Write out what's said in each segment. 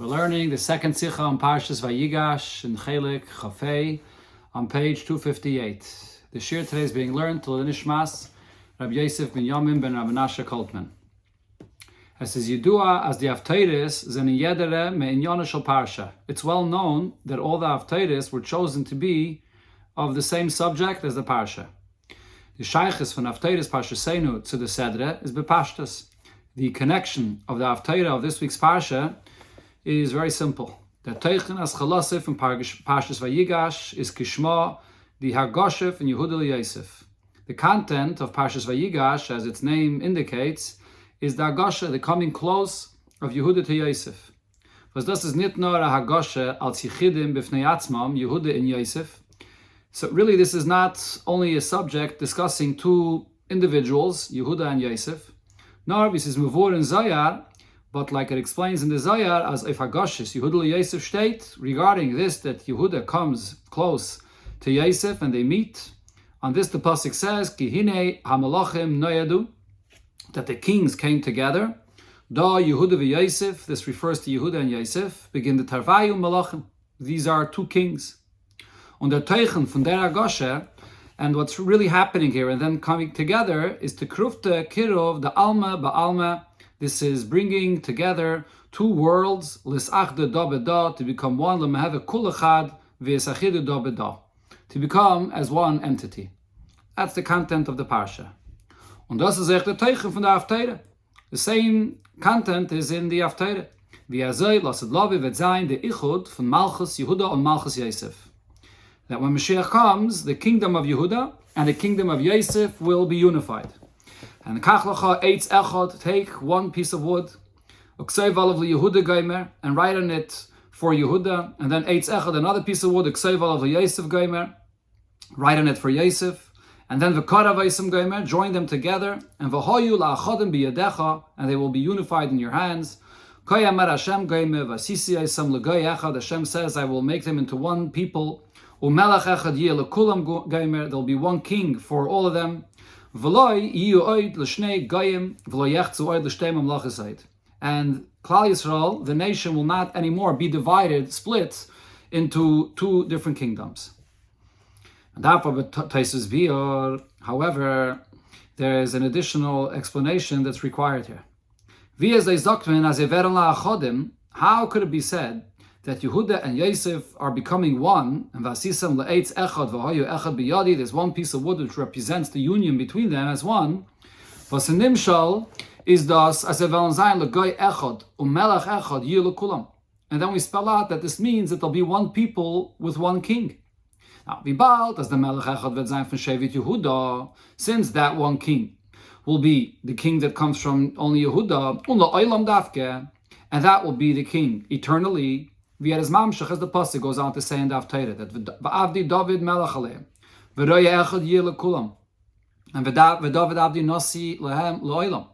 We're learning the second Sikha on Parshas Vayigash in Chelek Chafei on page 258. The shir today is being learned to Nishmas Rabbi Yosef ben Yamin ben Rabbi Nasha Koltman. As is Yidua as the Haftarahs zeni yedere me'inyana shel Parsha. It's well known that all the Haftarahs were chosen to be of the same subject as the Parsha. The Shaykhis from Haftarahs Parshaseinu to the Sedre is bepashtas. The connection of the Haftarah of this week's Parsha is very simple. The Teichen as Chalasif in Parshas Vayigash is Kishma, the Hargoshef in Yehuda Yosef. The content of Parshas Vayigash, as its name indicates, is the Hargosha, the coming close of Yehuda to Yosef. Was das is nicht nur a Hargosha als Yechidim b'fnei atzmam, Yehuda and Yosef. So really this is not only a subject discussing two individuals, Yehuda and Yosef, nor this is Muvur and Zayar, but like it explains in the Zayar, as if Hagashis, Yehuda Yosef state, regarding this, that Yehuda comes close to Yosef and they meet. On this the Pasuk says, Ki hine hamalachim noyadu, that the kings came together. Da Yehuda v'Yosef, this refers to Yehuda and Yosef, begin the Tarvayu malachim. These are two kings. On the Teichen von der Hagasha, and what's really happening here and then coming together is to krufte kirov, the Alma ba'alma. This is bringing together two worlds, l'sachde da b'da, to become one, l'meheve kul echad, v'esachidu da b'da, to become as one entity. That's the content of the Parsha. Und das ist echt der Teichen von der Haftarah. The same content is in the Haftarah. V'yazoi lased lavi v'zayin de ichud von Malchus Yehuda and Malchus Yosef. That when Mashiach comes, the kingdom of Yehuda and the kingdom of Yosef will be unified. And kachlacha eitz echad, take one piece of wood, uksei valav Yehuda geimer, and write on it for Yehuda, and then eitz echad, another piece of wood, uksei valav Yosef geimer, write on it for Yosef, and then v'kara v'yisem geimer, join them together, and v'hoyu la'achadim biyadecha, and they will be unified in your hands. Koyamar Hashem geimer v'asisi yisem l'goy echad, Hashem says, I will make them into one people. Umelach echad yeh l'kulam geimer, there will be one king for all of them. And Klal Yisrael, the nation, will not anymore be divided, split into two different kingdoms. However, there is an additional explanation that's required here. How could it be said that Yehuda and Yosef are becoming one, and Vasisam le'etz echad v'hoyu echad biyadi, there's one piece of wood which represents the union between them as one. Vasinimshal is das as evelon zayin legoy echad umelach echad yu lekulam. And then we spell out that this means that there'll be one people with one king. Now, vibalt as the melech echad vet zayin from Shevet Yehuda, since that one king will be the king that comes from only Yehuda, unla oilam dafke, and that will be the king eternally. As the pasuk goes on to say in the Haftarah that v'avdi David melech aleim v'roya echad yeh lekulam and v'David avdi nasi lehem lo'olam.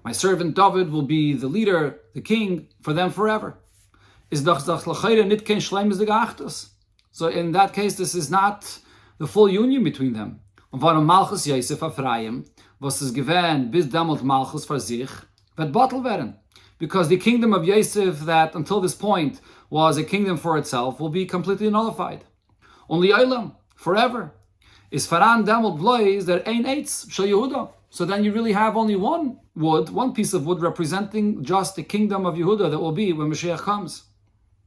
My servant David will be the leader, the king for them forever. Is dach l'chayre nit kein shleim is the geachtos. So in that case, this is not the full union between them. Und warum Malchus Yosef Ephraim, was es gewähnt bis damals Malchus for sich, wird bottle werden. Because the kingdom of Yosef that until this point was a kingdom for itself will be completely nullified. Only Olam, forever. Is Faran Damot Blois there ein eitz shel Yehuda. So then you really have only one wood, one piece of wood representing just the kingdom of Yehuda that will be when Mashiach comes.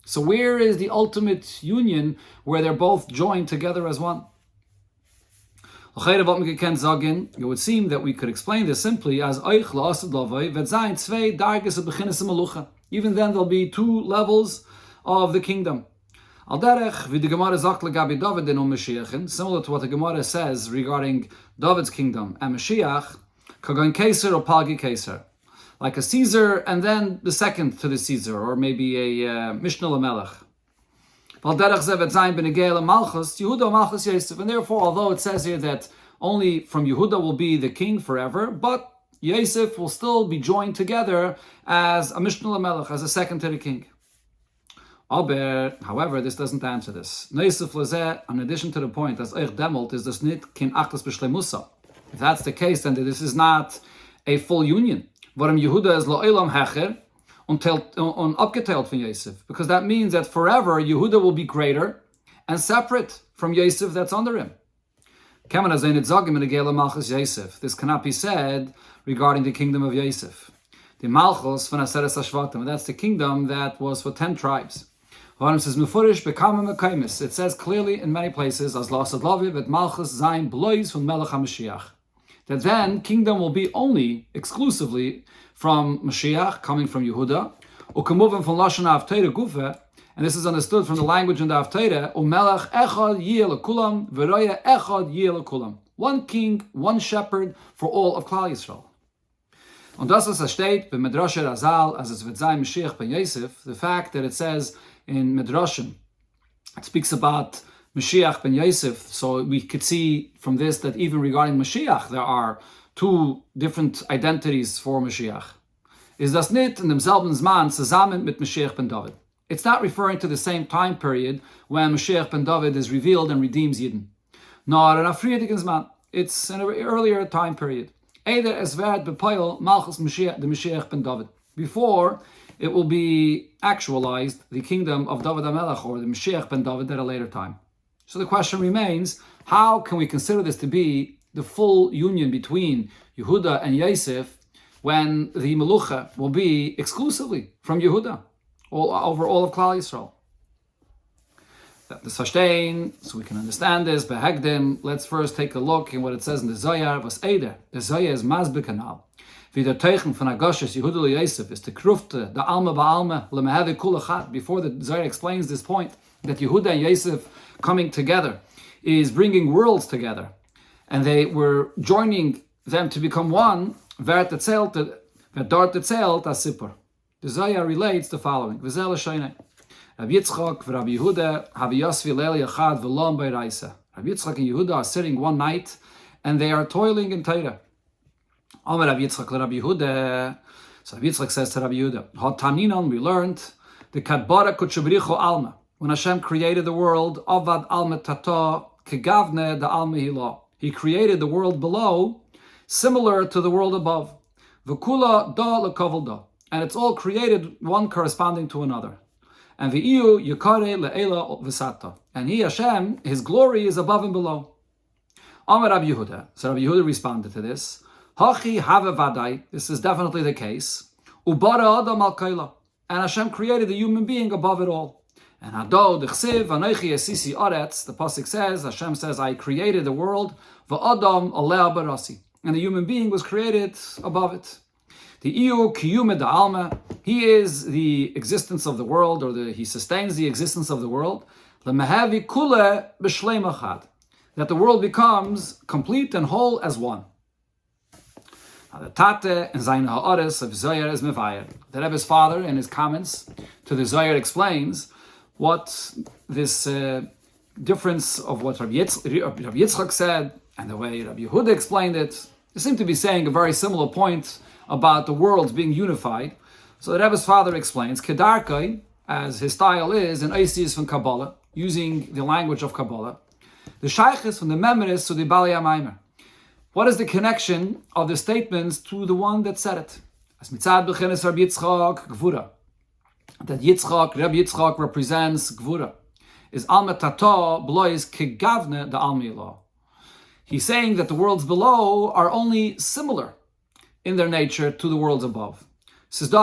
So where is the ultimate union where they're both joined together as one? It would seem that we could explain this simply as even then there'll be two levels of the kingdom. Similar to what the Gemara says regarding David's kingdom and Mashiach, like a Caesar and then the second to the Caesar, or maybe a Mishnah Lamelech. And therefore, although it says here that only from Yehuda will be the king forever, but Yosef will still be joined together as a Mishnah Lamelech, as a second to the king. However, this doesn't answer this. In addition to the point, as Eich Demelt is das nit kin achtas b'shleimusa. If that's the case, then this is not a full union. Varam Yehuda is lo'elam hecher, abgeteilt von Yosef, because that means that forever Yehuda will be greater and separate from Yosef that's under him. This cannot be said regarding the kingdom of Yosef. The Malchus von Aseres Hashvatim, that's the kingdom that was for 10 tribes. It says clearly in many places, as Lasad Lavi, that Malchus Zayin Blois von Melech HaMashiach, that then kingdom will be only exclusively from Mashiach, coming from Yehuda, ukemuven von Lashon HaAvteira Gufe, and this is understood from the language in the Avteira, Umelech Echad Yeh Lekulam, V'roya Echad Yeh Lekulam. One king, one shepherd for all of Klal Yisrael. Und das, was steht, bei Midrash Razal, as es wird sein Mashiach ben Yosef, the fact that it says in Midrashim, it speaks about Mashiach ben Yosef, so we could see from this that even regarding Mashiach, there are two different identities for Mashiach. Is das nicht in demselben Zman zusammen mit Mashiach ben David? It's not referring to the same time period when Mashiach ben David is revealed and redeems Yidden. Nor in a friedigen Zman. It's in an earlier time period. Either es wird bepoil Malchus Mashiach, the Mashiach ben David. Before it will be actualized, the kingdom of David HaMelech, or the Mashiach ben David, at a later time. So the question remains, how can we consider this to be the full union between Yehuda and Yosef when the Melucha will be exclusively from Yehuda, over all of Klal Yisrael? So we can understand this, behegdim, let's first take a look in what it says in the Zohar, was Eider. The Zohar is Masbekanal. Wie der Teichen von Agoshes Yehuda le Yosef is the Krufte, the Alma ba'alma, lemehevi kulachat. Before the Zohar explains this point, that Yehuda and Yosef coming together is bringing worlds together, and they were joining them to become one, dort erzählt as Sippur. The Zohar relates the following, V'zel Sheinei. Rabbi Yitzchak and Rabbi Yehuda have Yosvi Leil Yachad V'Lom B'Raisa. Rabbi Yitzchak and Yehuda are sitting one night, and they are toiling in Torah. Amar Rabbi Yitzchak le Rabbi Yehuda. So Rabbi Yitzchak says to Rabbi Yehuda, Hotaninon, we learned the Kadbara Kutshabricho Alma. When Hashem created the world, Avad Alma Tata Kegavne the Alma Hilah. He created the world below, similar to the world above. V'Kula Da LeKavol Da. And it's all created, one corresponding to another. And v'iyu yekare le'ela v'sata. And he, Hashem, his glory is above and below. Amar Rabbi Yehuda. So Rabbi Yehuda responded to this. Hachi have vadai. This is definitely the case. Ubara adam al kaila. And Hashem created the human being above it all. And Hado d'chsiv anochi esisi aretz. The pasuk says, Hashem says, I created the world. Va'adam alea barasi. And the human being was created above it. The Iyu Kiyume da Alma, he is the existence of the world, or he sustains the existence of the world. Lemehavi Kule B'Shleimachad, that the world becomes complete and whole as one. The Tate and Zayin Ha'aris of Zohar is Mevayer. The Rebbe's father, in his comments to the Zohar, explains what this difference of what Rabbi Yitzchak said and the way Rabbi Yehuda explained it. They seem to be saying a very similar point about the worlds being unified. So the Rebbe's father explains, Kedarkai, as his style is, in Oster from Kabbalah, using the language of Kabbalah, the Shaykhis from the Memoris to the Bali HaMaimer. What is the connection of the statements to the one that said it? As Mitzad B'chenes Rabbi Yitzchak Gvura, that Rabbi Yitzchak represents Gvura, is Alma Tata Blois Kegavne the Almi. He's saying that the worlds below are only similar in their nature to the worlds above. There's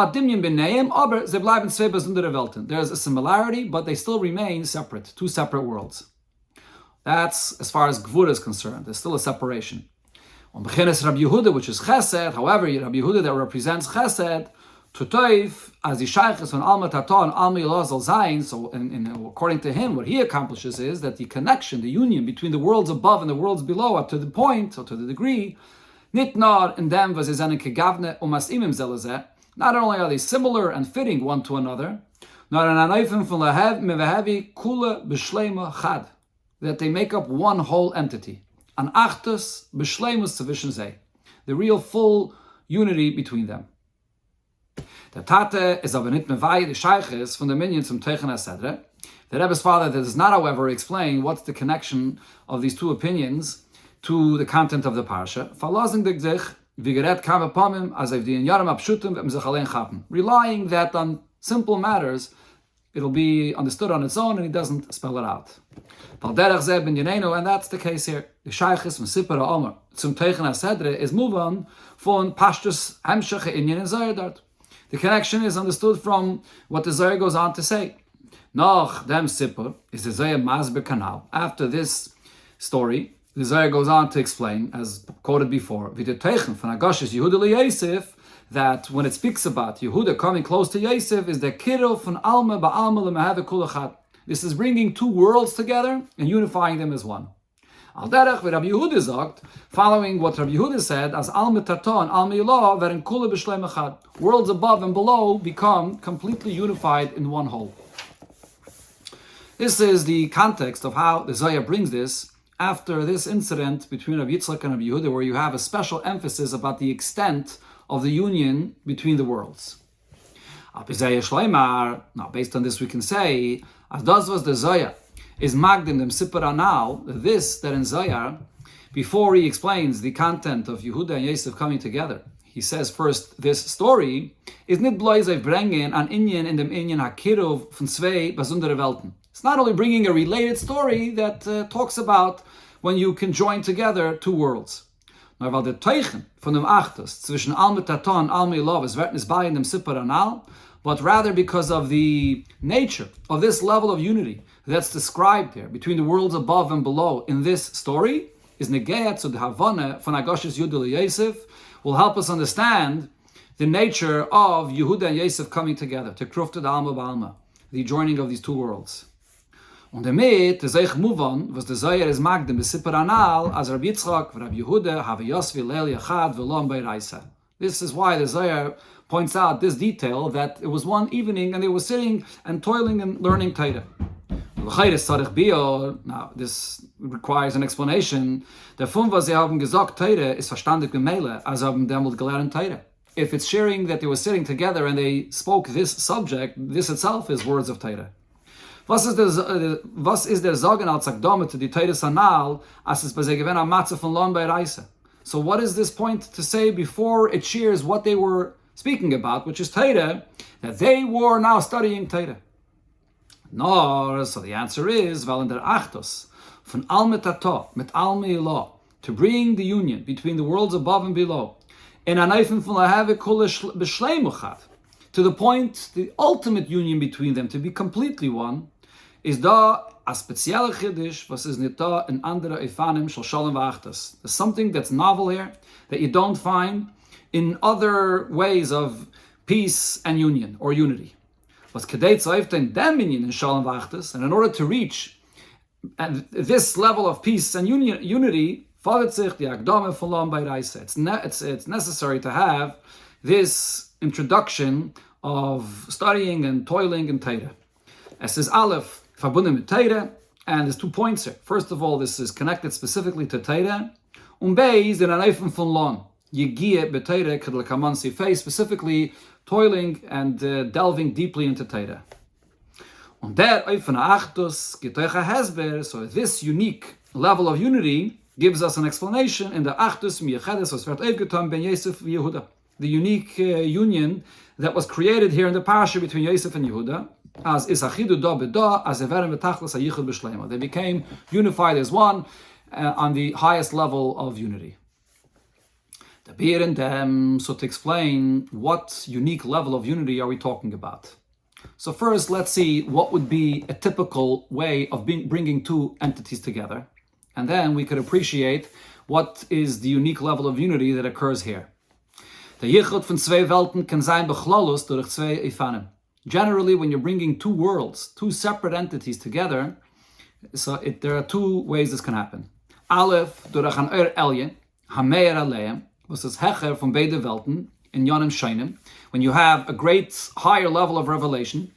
a similarity, but they still remain separate, two separate worlds. That's as far as Gvura is concerned. There's still a separation. On Bechenes Rabbi Yehuda, which is Chesed, however, Rabbi Yehuda that represents Chesed, Tutoif, as the Shaykhis on Alma Tata and Alma Yilazal Zayin, so according to him, what he accomplishes is that the connection, the union between the worlds above and the worlds below, up to the point, or to the degree, not only are they similar and fitting one to another, that they make up one whole entity. An achtus b'shleimus zwischen sie, the real full unity between them. The Tate is aber nicht mevai, the Shaykhis from the minion zum Teichen HaSedre. The Rebbe's father does not, however, explain what's the connection of these two opinions to the content of the parsha. Falazing the gzich, relying that on simple matters, it'll be understood on its own, and he doesn't spell it out. And that's the case here. The Shaykhis from Sipara Omer zum Teichen HaSedre is move on von Pashtus Hemshech Inyan in Zohar dort. The connection is understood from what the Zohar goes on to say. Nach dem Sipur is the Zohar Masber Kanal. After this story, the Zohar goes on to explain, as quoted before, V'teteichen von Agashis Yehuda Yosef, that when it speaks about Yehuda coming close to Yosef, is the Kiro von Alma Ba'alma L'Mehave Kulachat. This is bringing two worlds together and unifying them as one. Al derech Rabbi Yehuda sagt, following what Rabbi Yehuda said, as Alma Tato and Alma Yilah veren kula b'shleim echad. Worlds above and below become completely unified in one whole. This is the context of how the Zohar brings this after this incident between Rabbi Yitzchak and Rabbi Yehuda, where you have a special emphasis about the extent of the union between the worlds. Now, based on this, we can say, as das was the Zohar is magdim dem Sipara now, this that in Zohar, before he explains the content of Yehuda and Yosef coming together, he says first, this story is nit bloß auf bringen an Inyan in dem Inyan HaKirov von zwei besondere Welten. It's not only bringing a related story that talks about when you can join together two worlds. Nur weil der Teichen von dem Achtus zwischen Alma Tato und Alma Yilah is wird nicht bei in dem Sipara now, but rather because of the nature of this level of unity that's described here between the worlds above and below in this story, is negayat to the Havana von Agashis Yehuda Yosef, will help us understand the nature of Yehuda and Yosef coming together, to Krufta the Alma Ba'alma, the joining of these two worlds. Und damit, the Zeich Muvan, was the Zohar is magdim, the Sipar Anal, as Rabbi Yitzchak, Rabbi Yehuda, have Yosvi, Leil Yachad, V'lom Beiraisa. This is why the Zohar points out this detail, that it was one evening and they were sitting and toiling and learning Torah. Now, this requires an explanation. Der Fun, was sie haben gesagt, Torah, ist verstandig gemele, as haben demut gelernt Torah. If it's sharing that they were sitting together and they spoke this subject, this itself is words of Torah. Was ist der Sagen als Akdame to die Torah Sanal, as es bei sie gewinn am Matze von Lon bei Reise? So what is this point to say before it shares what they were speaking about, which is Torah, that they were now studying Torah? No, so the answer is, weil in der Achtos von Alma Tato mit Alma Yilah, to bring the union between the worlds above and below, in Anayfen von Lahave Kula B'Shleimuchat, to the point, the ultimate union between them, to be completely one, is da a spezielle Chiddush, was is nicht da in andere Ifanim shel Shalom v'Achtos. There's something that's novel here that you don't find in other ways of peace and union or unity. Was kedei tzayvten dem inyan in Shalom v'Achtos, and in order to reach this level of peace and unity, it's necessary to have this introduction of studying and toiling in Torah. Es is Aleph verbunden mit Torah, and there's 2 points here. First of all, this is connected specifically to Torah. Beis in Anayfen von Lon, Yegie b'Torah kedel kaman sifei, specifically toiling and delving deeply into Torah. Und der Eifen Achtus getoicha hesber, so this unique level of unity gives us an explanation in the Achtus miyachedes was vert evgetam ben Yosef v'Yehuda, the unique union that was created here in the parasha between Yosef and Yehuda, as isachidu da b'da, as everen v'tachlis hayichud b'shleima. They became unified as one on the highest level of unity. The beer and them, so to explain what unique level of unity are we talking about. So first, let's see what would be a typical way of bringing two entities together. And then we could appreciate what is the unique level of unity that occurs here. The yichud von zwei Welten kann sein bechlolus durch zwei Ifanim. Generally, when you're bringing two worlds, two separate entities together, there are 2 ways this can happen. Aleph, durch an elje, hameir aleim, was is hecher von beide Welten, in Yonim Shainim, when you have a great higher level of revelation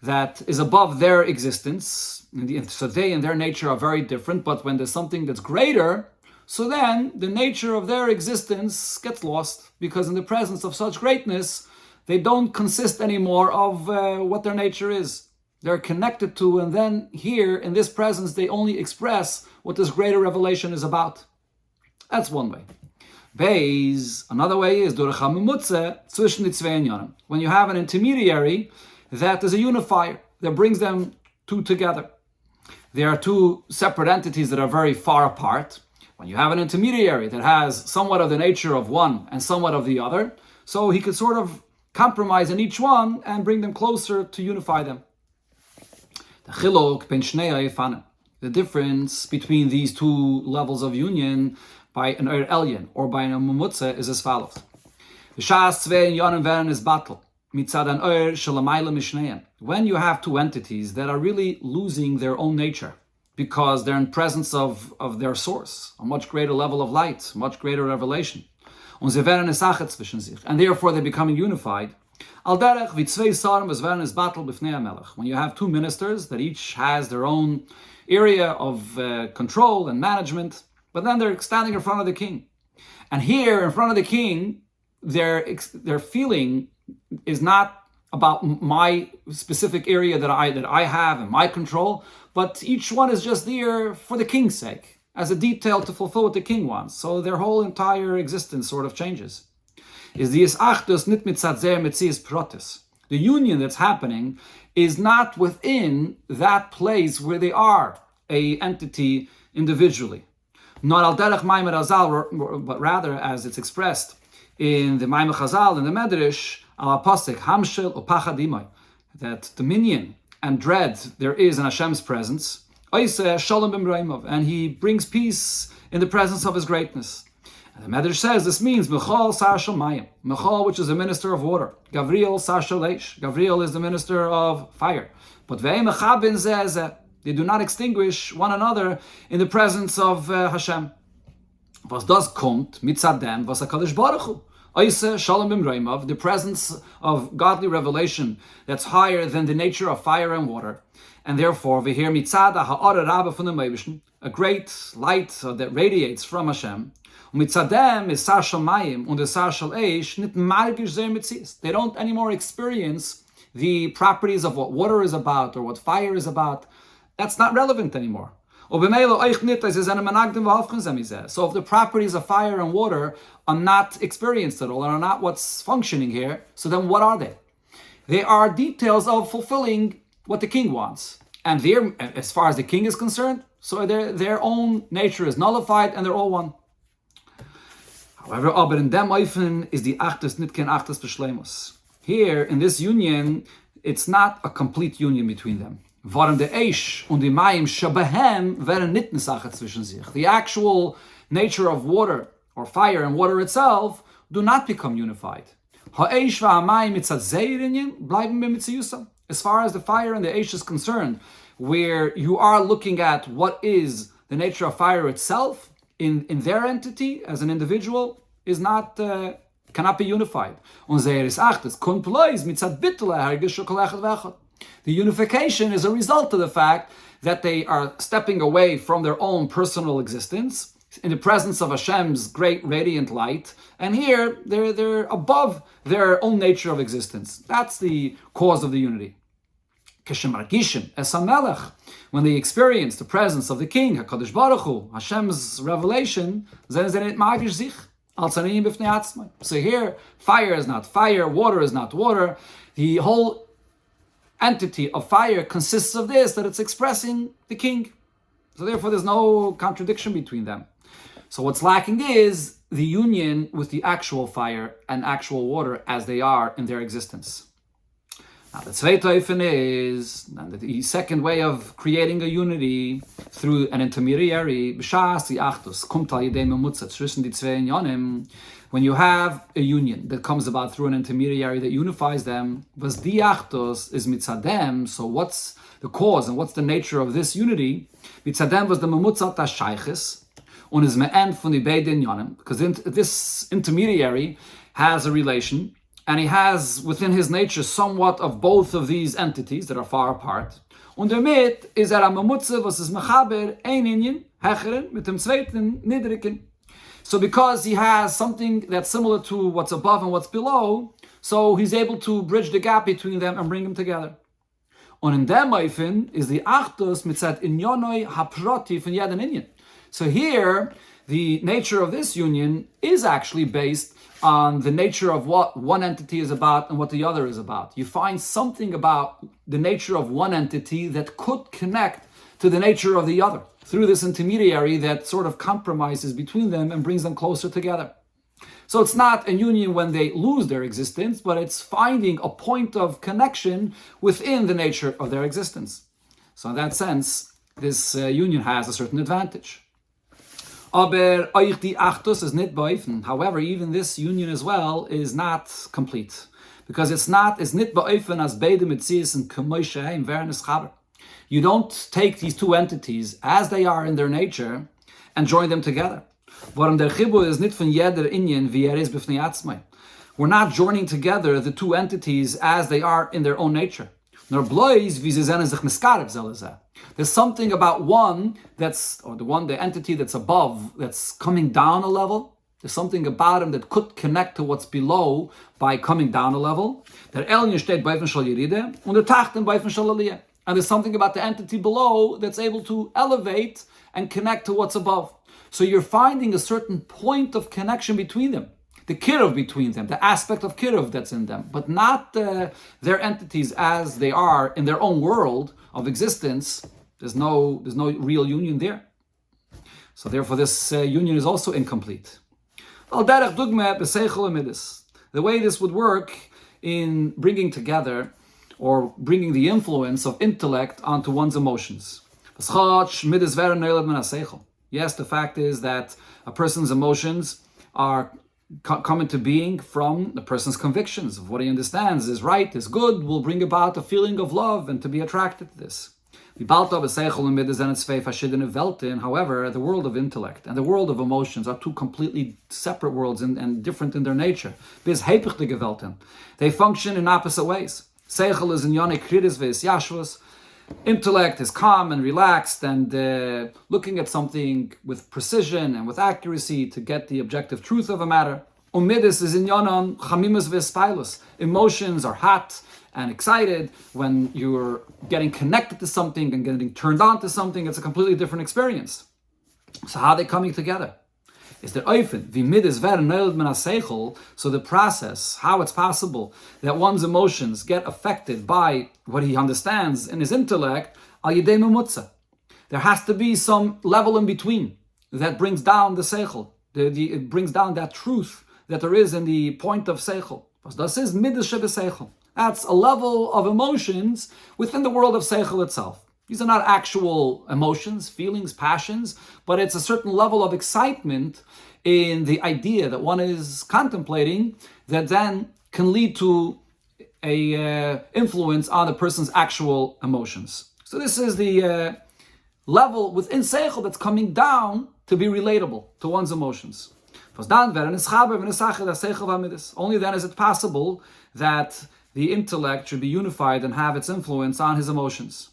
that is above their existence, so they and their nature are very different, but when there's something that's greater, so then the nature of their existence gets lost, because in the presence of such greatness, they don't consist anymore of what their nature is. They're connected to, and then here, in this presence, they only express what this greater revelation is about. That's one way. Beis, another way is durch hamemutze zwischen die zwei inyanim. When you have an intermediary that is a unifier that brings them two together. There are two separate entities that are very far apart. When you have an intermediary that has somewhat of the nature of one and somewhat of the other, so he could sort of compromise in each one and bring them closer to unify them. The chiluk ben shnei ha'efanim. The difference between these two levels of union by an elyon or by an mamutze is as follows. V'shas zwei inyanim veren is battle. Mitzad an shelamayla mishneim. When you have two entities that are really losing their own nature because they're in presence of their source, a much greater level of light, much greater revelation, und sie werden es achet zwischen sich, and therefore they're becoming unified. Al derech wie zwei sarim es werden es battle b'fnei hamelech. When you have two ministers that each has their own area of control and management, but then they're standing in front of the king. And here in front of the king, their feeling is not about my specific area that I have and my control, but each one is just there for the king's sake, as a detail to fulfill what the king wants. So their whole entire existence sort of changes. Is the achdus nit mitzad zer metzias protis. The union that's happening is not within that place where they are a entity individually. Not al derech maimer hazal, but rather as it's expressed in the maimer chazal, in the medrash, al apostek hamshel upachad imay, that dominion and dread there is in Hashem's presence. Oiseh shalom b'mreimov, and he brings peace in the presence of his greatness. And the Medrash says this means Michal Sar Shamayim. Michal, which is a minister of water. Gavriel Sar Shalesh. Gavriel is the minister of fire. But Ve'emechabin Zeh. They do not extinguish one another in the presence of Hashem. Was das kommt mitzadem was HaKadosh Baruch Hu. Oiseh Shalom b'mreimov, the presence of godly revelation that's higher than the nature of fire and water. And therefore, we hear mitzada ha'ara rabba from the Meibishn, a great light that radiates from Hashem. Mitzadem is sar shamayim und sar shal eish nit margish zer mitzias. They don't anymore experience the properties of what water is about or what fire is about. That's not relevant anymore. So if the properties of fire and water are not experienced at all and are not what's functioning here, so then what are they? They are details of fulfilling what the king wants. And as far as the king is concerned, so their own nature is nullified and they're all one. However, aber in dem Eifen is the Achtus nit kein Achtus b'shleimus. Here, in this union, it's not a complete union between them. Warum der Eish und die Mayim shabahem werden nit nesachet zwischen sich. The actual nature of water, or fire and water itself, do not become unified. Ha'eish va'amayim mitzad zeirinyin bleiben b'mitziyusam. As far as the fire and the Eish is concerned, where you are looking at what is the nature of fire itself, in their entity as an individual is not cannot be unified. The unification is a result of the fact that they are stepping away from their own personal existence in the presence of Hashem's great radiant light, and here they're above their own nature of existence. That's the cause of the unity. When they experience the presence of the King, HaKadosh Baruch Hu, Hashem's revelation, so here, fire is not fire, water is not water. The whole entity of fire consists of this, that it's expressing the King. So therefore there's no contradiction between them. So what's lacking is the union with the actual fire and actual water as they are in their existence. Now the zweite Eifen is the second way of creating a unity through an intermediary. When you have a union that comes about through an intermediary that unifies them, was di achtos is mitzadem. So what's the cause and what's the nature of this unity? Mitzadem was the memutzat hashayches und is me'en von die beiden inyanim, because this intermediary has a relation. And he has within his nature somewhat of both of these entities that are far apart. Und damit is am Mamutze, was is mechaber, ein inyan, hecheren, mit dem zweiten niedrigen. So because he has something that's similar to what's above and what's below, so he's able to bridge the gap between them and bring them together. Und in dem Eifen is the Achtus mitzat inyanoi haproti von jeden inyan. So here, the nature of this union is actually based on the nature of what one entity is about and what the other is about. You find something about the nature of one entity that could connect to the nature of the other through this intermediary that sort of compromises between them and brings them closer together. So it's not a union when they lose their existence, but it's finding a point of connection within the nature of their existence. So in that sense, this union has a certain advantage. Aber euch die Achtus is nicht beöffnen. However, even this union as well is not complete, because it's nicht beöffnen as beide Metzies and K'moshe im Vernes Chaber. You don't take these two entities as they are in their nature and join them together. Warum der Chibur is nicht von jeder Inyan wie is b'fnei atzmai. We're not joining together the two entities as they are in their own nature. Nor blois wie sie sind sich miskarev zelazeh. There's something about one the entity that's above, that's coming down a level. There's something about him that could connect to what's below by coming down a level. Der Elyon steht bei Fishel Yeride und der Tachten bei Fishel Aliyah. And there's something about the entity below that's able to elevate and connect to what's above. So you're finding a certain point of connection between them, the kiruv between them, the aspect of kiruv that's in them, but not their entities as they are in their own world of existence. There's no real union there. So therefore this union is also incomplete. The way this would work in bringing together or bringing the influence of intellect onto one's emotions. Yes, the fact is that a person's emotions are come into being from the person's convictions of what he understands is right, is good, will bring about a feeling of love and to be attracted to this. However, the world of intellect and the world of emotions are two completely separate worlds and different in their nature. They function in opposite ways. Seichel is in Yonei Kridis Ve'es Yashvus. Intellect is calm and relaxed and looking at something with precision and with accuracy to get the objective truth of a matter. Umidis is in Yonon Chamimus Vespilus. Emotions are hot and excited when you're getting connected to something and getting turned on to something. It's a completely different experience. So how are they coming together? Is there oifen, wie midis werden neiled men aseichel, so the process, how it's possible that one's emotions get affected by what he understands in his intellect, al yedei memutza. There has to be some level in between that brings down the seichel. It brings down that truth that there is in the point of seichel. Das is midis shebeseichel. That's a level of emotions within the world of seichel itself. These are not actual emotions, feelings, passions, but it's a certain level of excitement in the idea that one is contemplating that then can lead to a influence on the person's actual emotions. So this is the level within seichel that's coming down to be relatable to one's emotions. Only then is it possible that the intellect should be unified and have its influence on his emotions.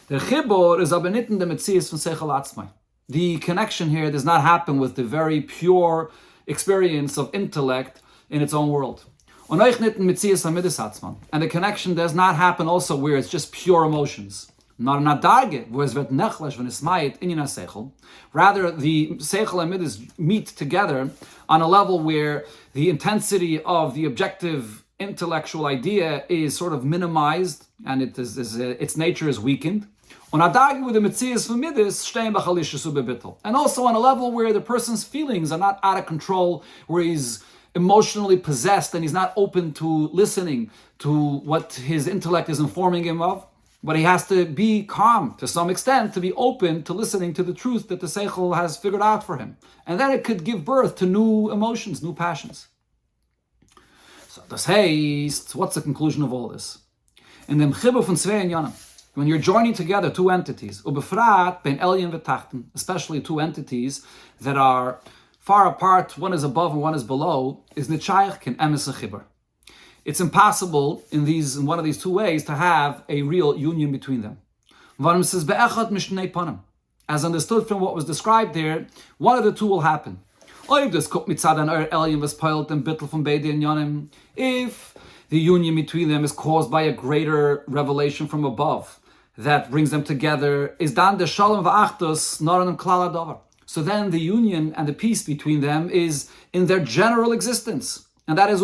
The chibur is aber nicht in der Metzies von Seichel Atzmai. The connection here does not happen with the very pure experience of intellect in its own world. Und euch nicht in Metzies von Midis Atzman. And the connection does not happen also where it's just pure emotions. Not in a darge, wo es wird nechlesh when it's mayit in a seichel. Rather, the seichel and midis meet together on a level where the intensity of the objective intellectual idea is sort of minimized and its nature is weakened. And also on a level where the person's feelings are not out of control, where he's emotionally possessed and he's not open to listening to what his intellect is informing him of, but he has to be calm to some extent to be open to listening to the truth that the seichel has figured out for him. And then it could give birth to new emotions, new passions. So das heißt, what's the conclusion of all this? In dem Chibur von zwei Inyanim, when you're joining together two entities, ubefrat ben Elyon v'tachten, especially two entities that are far apart, one is above and one is below, is nitshayach ken emes chibur. It's impossible in one of these two ways to have a real union between them. As understood from what was described there, one of the two will happen. If the union between them is caused by a greater revelation from above that brings them together, is dan the shalom va'achdus naran klal hadavar. so then the union and the peace between them is in their general existence. And that is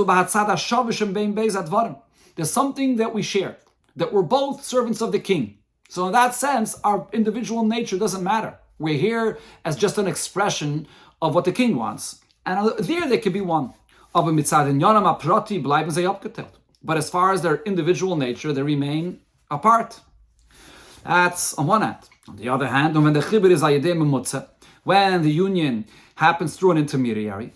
there's something that we share, that we're both servants of the king. So in that sense, our individual nature doesn't matter. We're here as just an expression of what the king wants. And there they could be one. But as far as their individual nature, they remain apart. That's on one hand. On the other hand, when the union happens through an intermediary,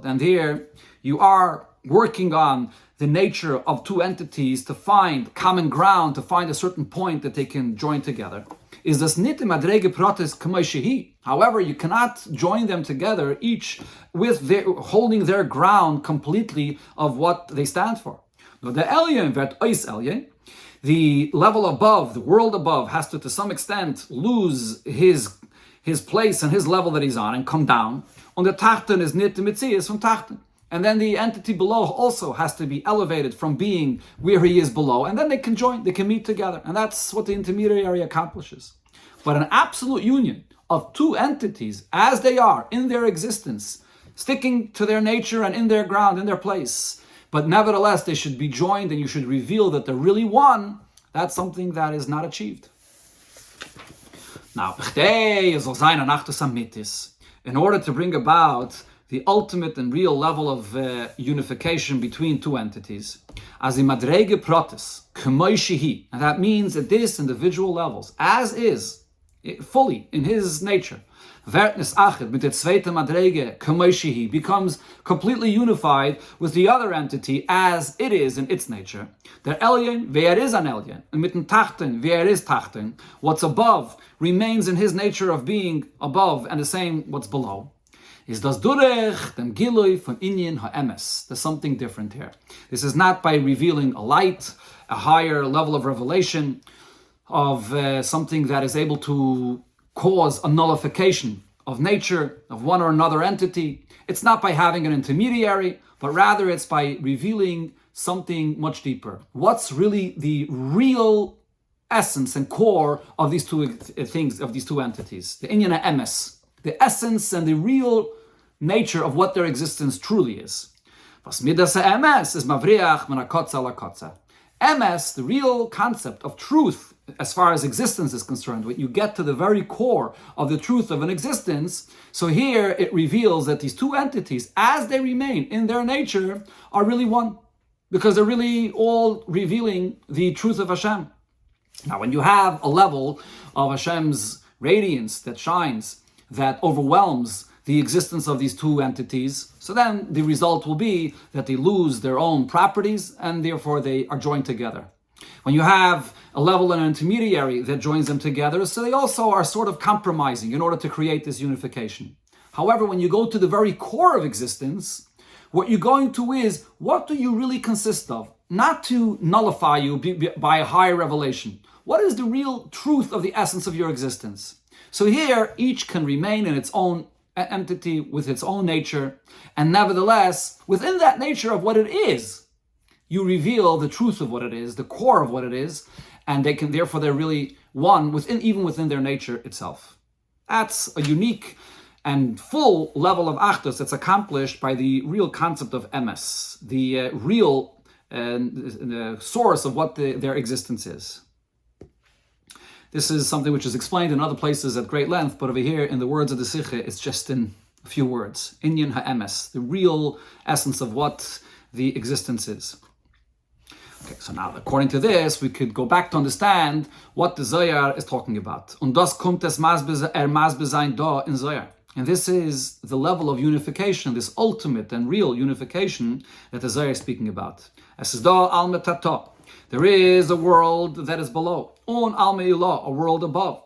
and here you are working on the nature of two entities to find common ground, to find a certain point that they can join together. Is this nit madrege protis k'may. However, you cannot join them together, each with their holding their ground completely of what they stand for. Now, the elyon vet ois elyon, the level above, the world above, has to some extent lose his place and his level that he's on and come down. On the tachten is nit mitzias from tachten. And then the entity below also has to be elevated from being where he is below. And then they can join, they can meet together. And that's what the intermediary accomplishes. But an absolute union of two entities as they are in their existence, sticking to their nature and in their ground, in their place, but nevertheless they should be joined and you should reveal that they're really one, that's something that is not achieved. Now, in order to bring about the ultimate and real level of unification between two entities, as in madrege protis, and that means at this individual levels, as is, fully in his nature, becomes completely unified with the other entity as it is in its nature. Der Elyon, wer is an Elyon, and mitten Tachten, wer is Tachten, what's above remains in his nature of being above, and the same what's below. Is das durch dem Gilui von Inyan ha'emes. There's something different here. This is not by revealing a light, a higher level of revelation of something that is able to cause a nullification of nature, of one or another entity. It's not by having an intermediary, but rather it's by revealing something much deeper. What's really the real essence and core of these two things, of these two entities? The Inyan ha'emes, the essence and the real nature of what their existence truly is. Emes, the real concept of truth, as far as existence is concerned, when you get to the very core of the truth of an existence, so here it reveals that these two entities, as they remain in their nature, are really one, because they're really all revealing the truth of Hashem. Now, when you have a level of Hashem's radiance that shines, that overwhelms the existence of these two entities, so then the result will be that they lose their own properties and therefore they are joined together. When you have a level and an intermediary that joins them together, so they also are sort of compromising in order to create this unification. However, when you go to the very core of existence, what you're going to is, what do you really consist of? Not to nullify you by a higher revelation. What is the real truth of the essence of your existence? So here, each can remain in its own entity with its own nature, and nevertheless, within that nature of what it is, you reveal the truth of what it is, the core of what it is, and they're really one even within their nature itself. That's a unique and full level of achdus that's accomplished by the real concept of emes, the real source of what their existence is. This is something which is explained in other places at great length, but over here in the words of the Sikha, it's just in a few words. Inyan ha'emes, the real essence of what the existence is. Okay, so now according to this, we could go back to understand what the Zohar is talking about. Und das kommt es Masbesein da in Zohar. And this is the level of unification, this ultimate and real unification that the Zohar is speaking about. Es ist da al metato. There is a world that is below. Un al me'ilah, a world above.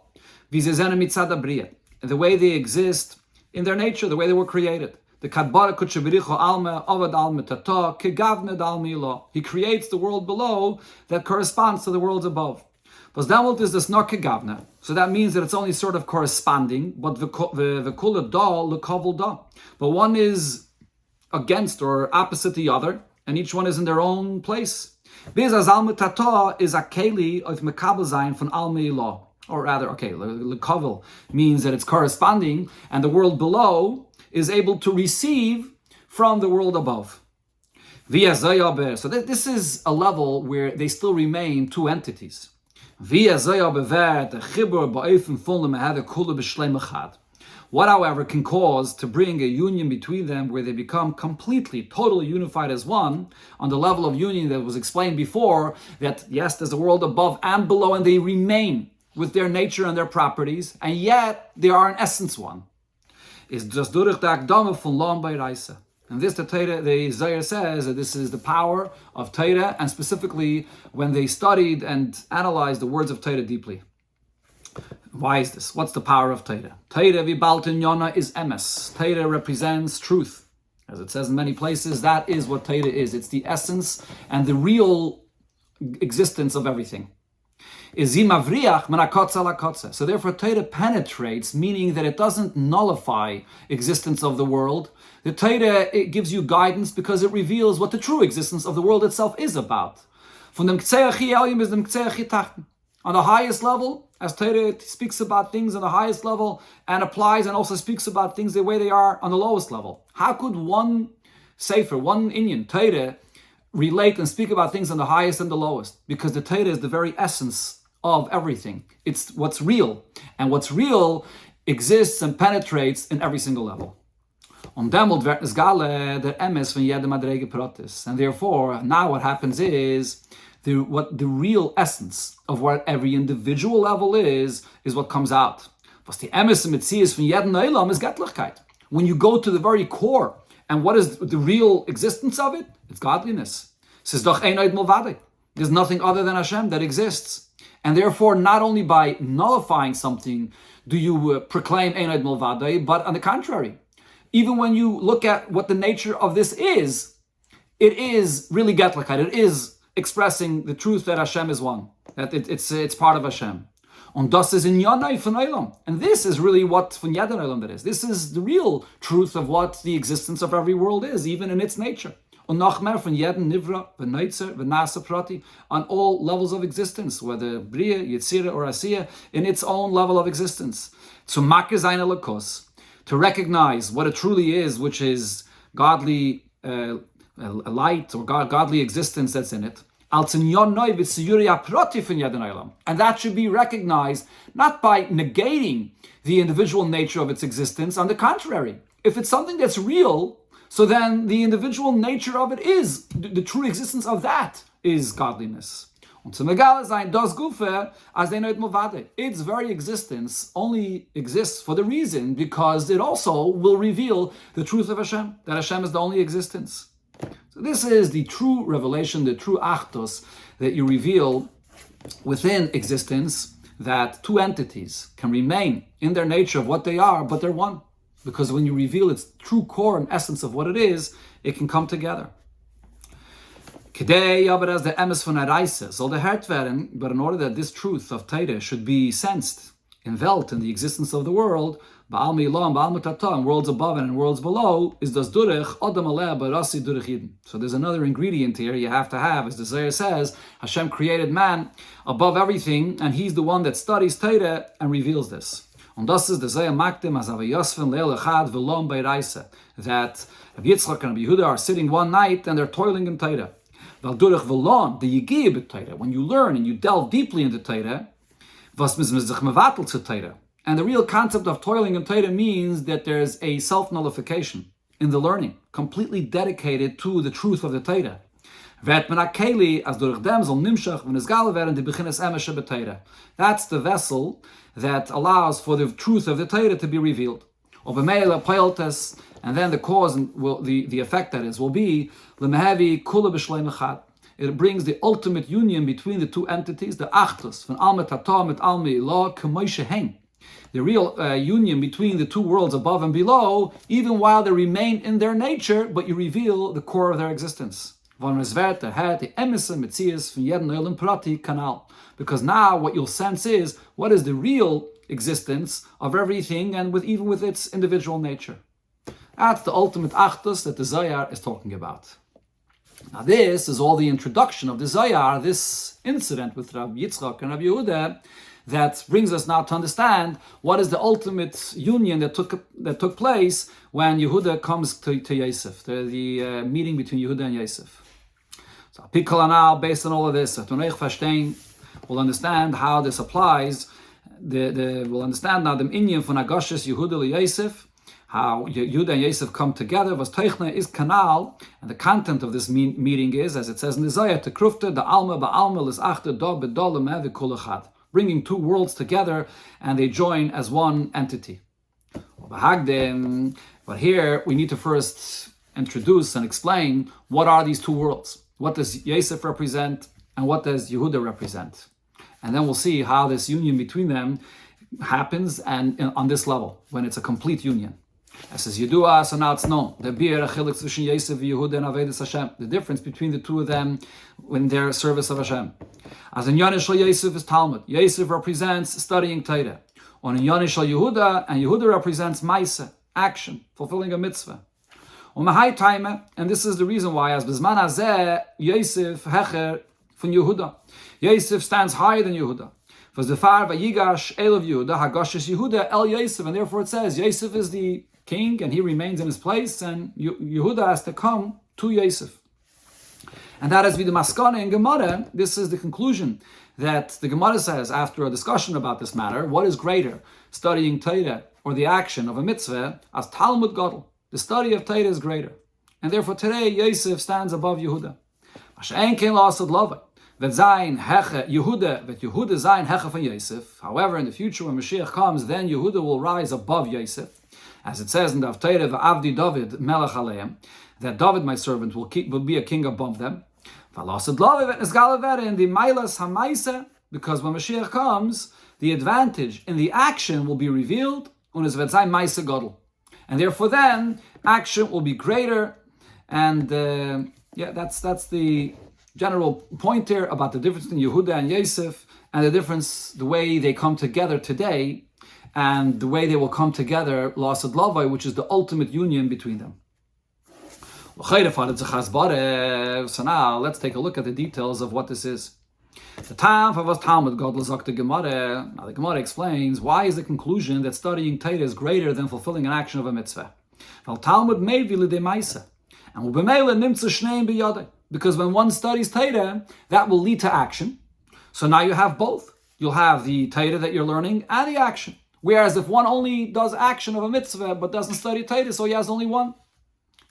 Vizezena mitzad abriya. The way they exist in their nature, the way they were created. The kadbara kutshabiricho alma avad al metata kegavned al me'ilah. He creates the world below that corresponds to the world above. But damalt is this not kegavna. So that means that it's only sort of corresponding, but the kula da lekavul da. But one is against or opposite the other, and each one is in their own place. Biz as al metata is a keli of mekabel zayin von al me'ilah. or rather, lekavel means that it's corresponding, and the world below is able to receive from the world above. So this is a level where they still remain two entities. What, however, can cause to bring a union between them where they become completely, totally unified as one, on the level of union that was explained before, that yes, there's a world above and below, and they remain with their nature and their properties, and yet they are in essence one, is just durch the Akdama von Lam bei Reise. And this, the Zohar says that this is the power of Torah, and specifically when they studied and analyzed the words of Torah deeply. Why is this? What's the power of Torah? Torah vibalten yona is emes. Torah represents truth. As it says in many places, that is what Torah is. It's the essence and the real existence of everything. So therefore Torah penetrates, meaning that it doesn't nullify existence of the world. The Torah, it gives you guidance because it reveals what the true existence of the world itself is about. On the highest level, as Torah speaks about things on the highest level and applies and also speaks about things the way they are on the lowest level. How could one sefer, one inyan, Torah, relate and speak about things on the highest and the lowest? Because the Torah is the very essence of everything. It's what's real. And what's real exists and penetrates in every single level. And therefore, now what happens is, what the real essence of what every individual level is what comes out. When you go to the very core, and what is the real existence of it? It's godliness. There's nothing other than Hashem that exists. And therefore, not only by nullifying something do you proclaim Einoid Mulvadei, but on the contrary, even when you look at what the nature of this is, it is really Getlichkeit. It is expressing the truth that Hashem is one, that it's part of Hashem. And das is in Yanai von Olam. And this is really what von Yadon Olam that is. This is the real truth of what the existence of every world is, even in its nature. Und noch mehr von jedem Nivra, V'neitzer, V'nasa Prati, on all levels of existence, whether Bria, Yetzira, or Asiya, in its own level of existence. To makir seine lekos, to recognize what it truly is, which is godly light or godly existence that's in it. And that should be recognized not by negating the individual nature of its existence. On the contrary, if it's something that's real, so then the individual nature of it is, the true existence of that is godliness. Its very existence only exists for the reason because it also will reveal the truth of Hashem, that Hashem is the only existence. So this is the true revelation, the true achtos that you reveal within existence, that two entities can remain in their nature of what they are, but they're one. Because when you reveal its true core and essence of what it is, it can come together. Kedei aber as the emes von Reise soll der Hert werden, but in order that this truth of Torah should be sensed, enveloped in the existence of the world, Ba'al Mi'lam, Ba'al Mitata, in worlds above and in worlds below, is das Durech, Adam Aleh, Barasi Durech Yidin. So there's another ingredient here you have to have, as the Zohar says, Hashem created man above everything, and he's the one that studies Torah and reveals this. Und das ist der Zohar Makdim, as Ava Yosfen, Leil Echad, V'lom Bei Reise, that Rabbi Yitzchak and Rabbi Yehuda are sitting one night and they're toiling in Torah. When you learn and you delve deeply into Torah, and the real concept of toiling in Torah means that there's a self-nullification in the learning, completely dedicated to the truth of the Torah. That's the vessel that allows for the truth of the Torah to be revealed. And then the cause, the effect that is, will be it brings the ultimate union between the two entities, the achdus, von Alma Tata mit Alma Ilah, k'moishe hen. The real union between the two worlds above and below, even while they remain in their nature, but you reveal the core of their existence. Because now what you'll sense is, what is the real existence of everything, and even with its individual nature. That's the ultimate achdus that the Zohar is talking about. Now this is all the introduction of the Zohar, this incident with Rabbi Yitzchak and Rabbi Yehuda, that brings us now to understand what is the ultimate union that took place when Yehuda comes to Yosef, the meeting between Yehuda and Yosef. So now, based on all of this, we'll understand how this applies. We'll understand now the inyan von Agashis Yehuda li Yosef, how Yehuda and Yosef come together. Was Teichna is kanal, and the content of this meeting is, as it says in the Zohar, Tekrufte the Alma ba'Alma lis achte do bedolem v'kol echad, bringing two worlds together, and they join as one entity. But here we need to first introduce and explain what are these two worlds. What does Yosef represent, and what does Yehuda represent? And then we'll see how this union between them happens, and on this level, when it's a complete union. As is Yedua, so now it's known. The difference between the two of them in their service of Hashem. As in Yonishal Yosef is Talmud. Yosef represents studying Torah. On Yonishal Yehuda, and Yehuda represents Maisa, action, fulfilling a mitzvah. And this is the reason why, as Bizman Hazeh, Yosef hecher from Yehuda. Yosef stands higher than Yehuda. For the far Vayigash el of Yehuda, Hagashis Yehuda el Yosef, and therefore it says Yosef is the king and he remains in his place, and Yehuda has to come to Yosef. And that is the Maskana in Gemara. This is the conclusion that the Gemara says after a discussion about this matter: what is greater, studying Torah or the action of a mitzvah? As Talmud Gadol, the study of Torah is greater, and therefore today Yosef stands above Yehuda. However, in the future when Mashiach comes, then Yehuda will rise above Yosef, as it says in the Avteira v'Avdi David Melech Aleim, that David, my servant, will be a king above them. In the Mailas Hamaisa, because when Mashiach comes, the advantage in the action will be revealed, and therefore then action will be greater. And that's the general point here about the difference between Yehuda and Yosef, and the way they come together today, and the way they will come together, Lasad Lavai, which is the ultimate union between them. So now let's take a look at the details of what this is. The time of Talmud God the Gemara. Now the Gemara explains why is the conclusion that studying Torah is greater than fulfilling an action of a mitzvah. Talmud made maisa, and because when one studies Torah, that will lead to action. So now you have both. You'll have the Torah that you're learning and the action. Whereas if one only does action of a mitzvah but doesn't study Torah, so he has only one.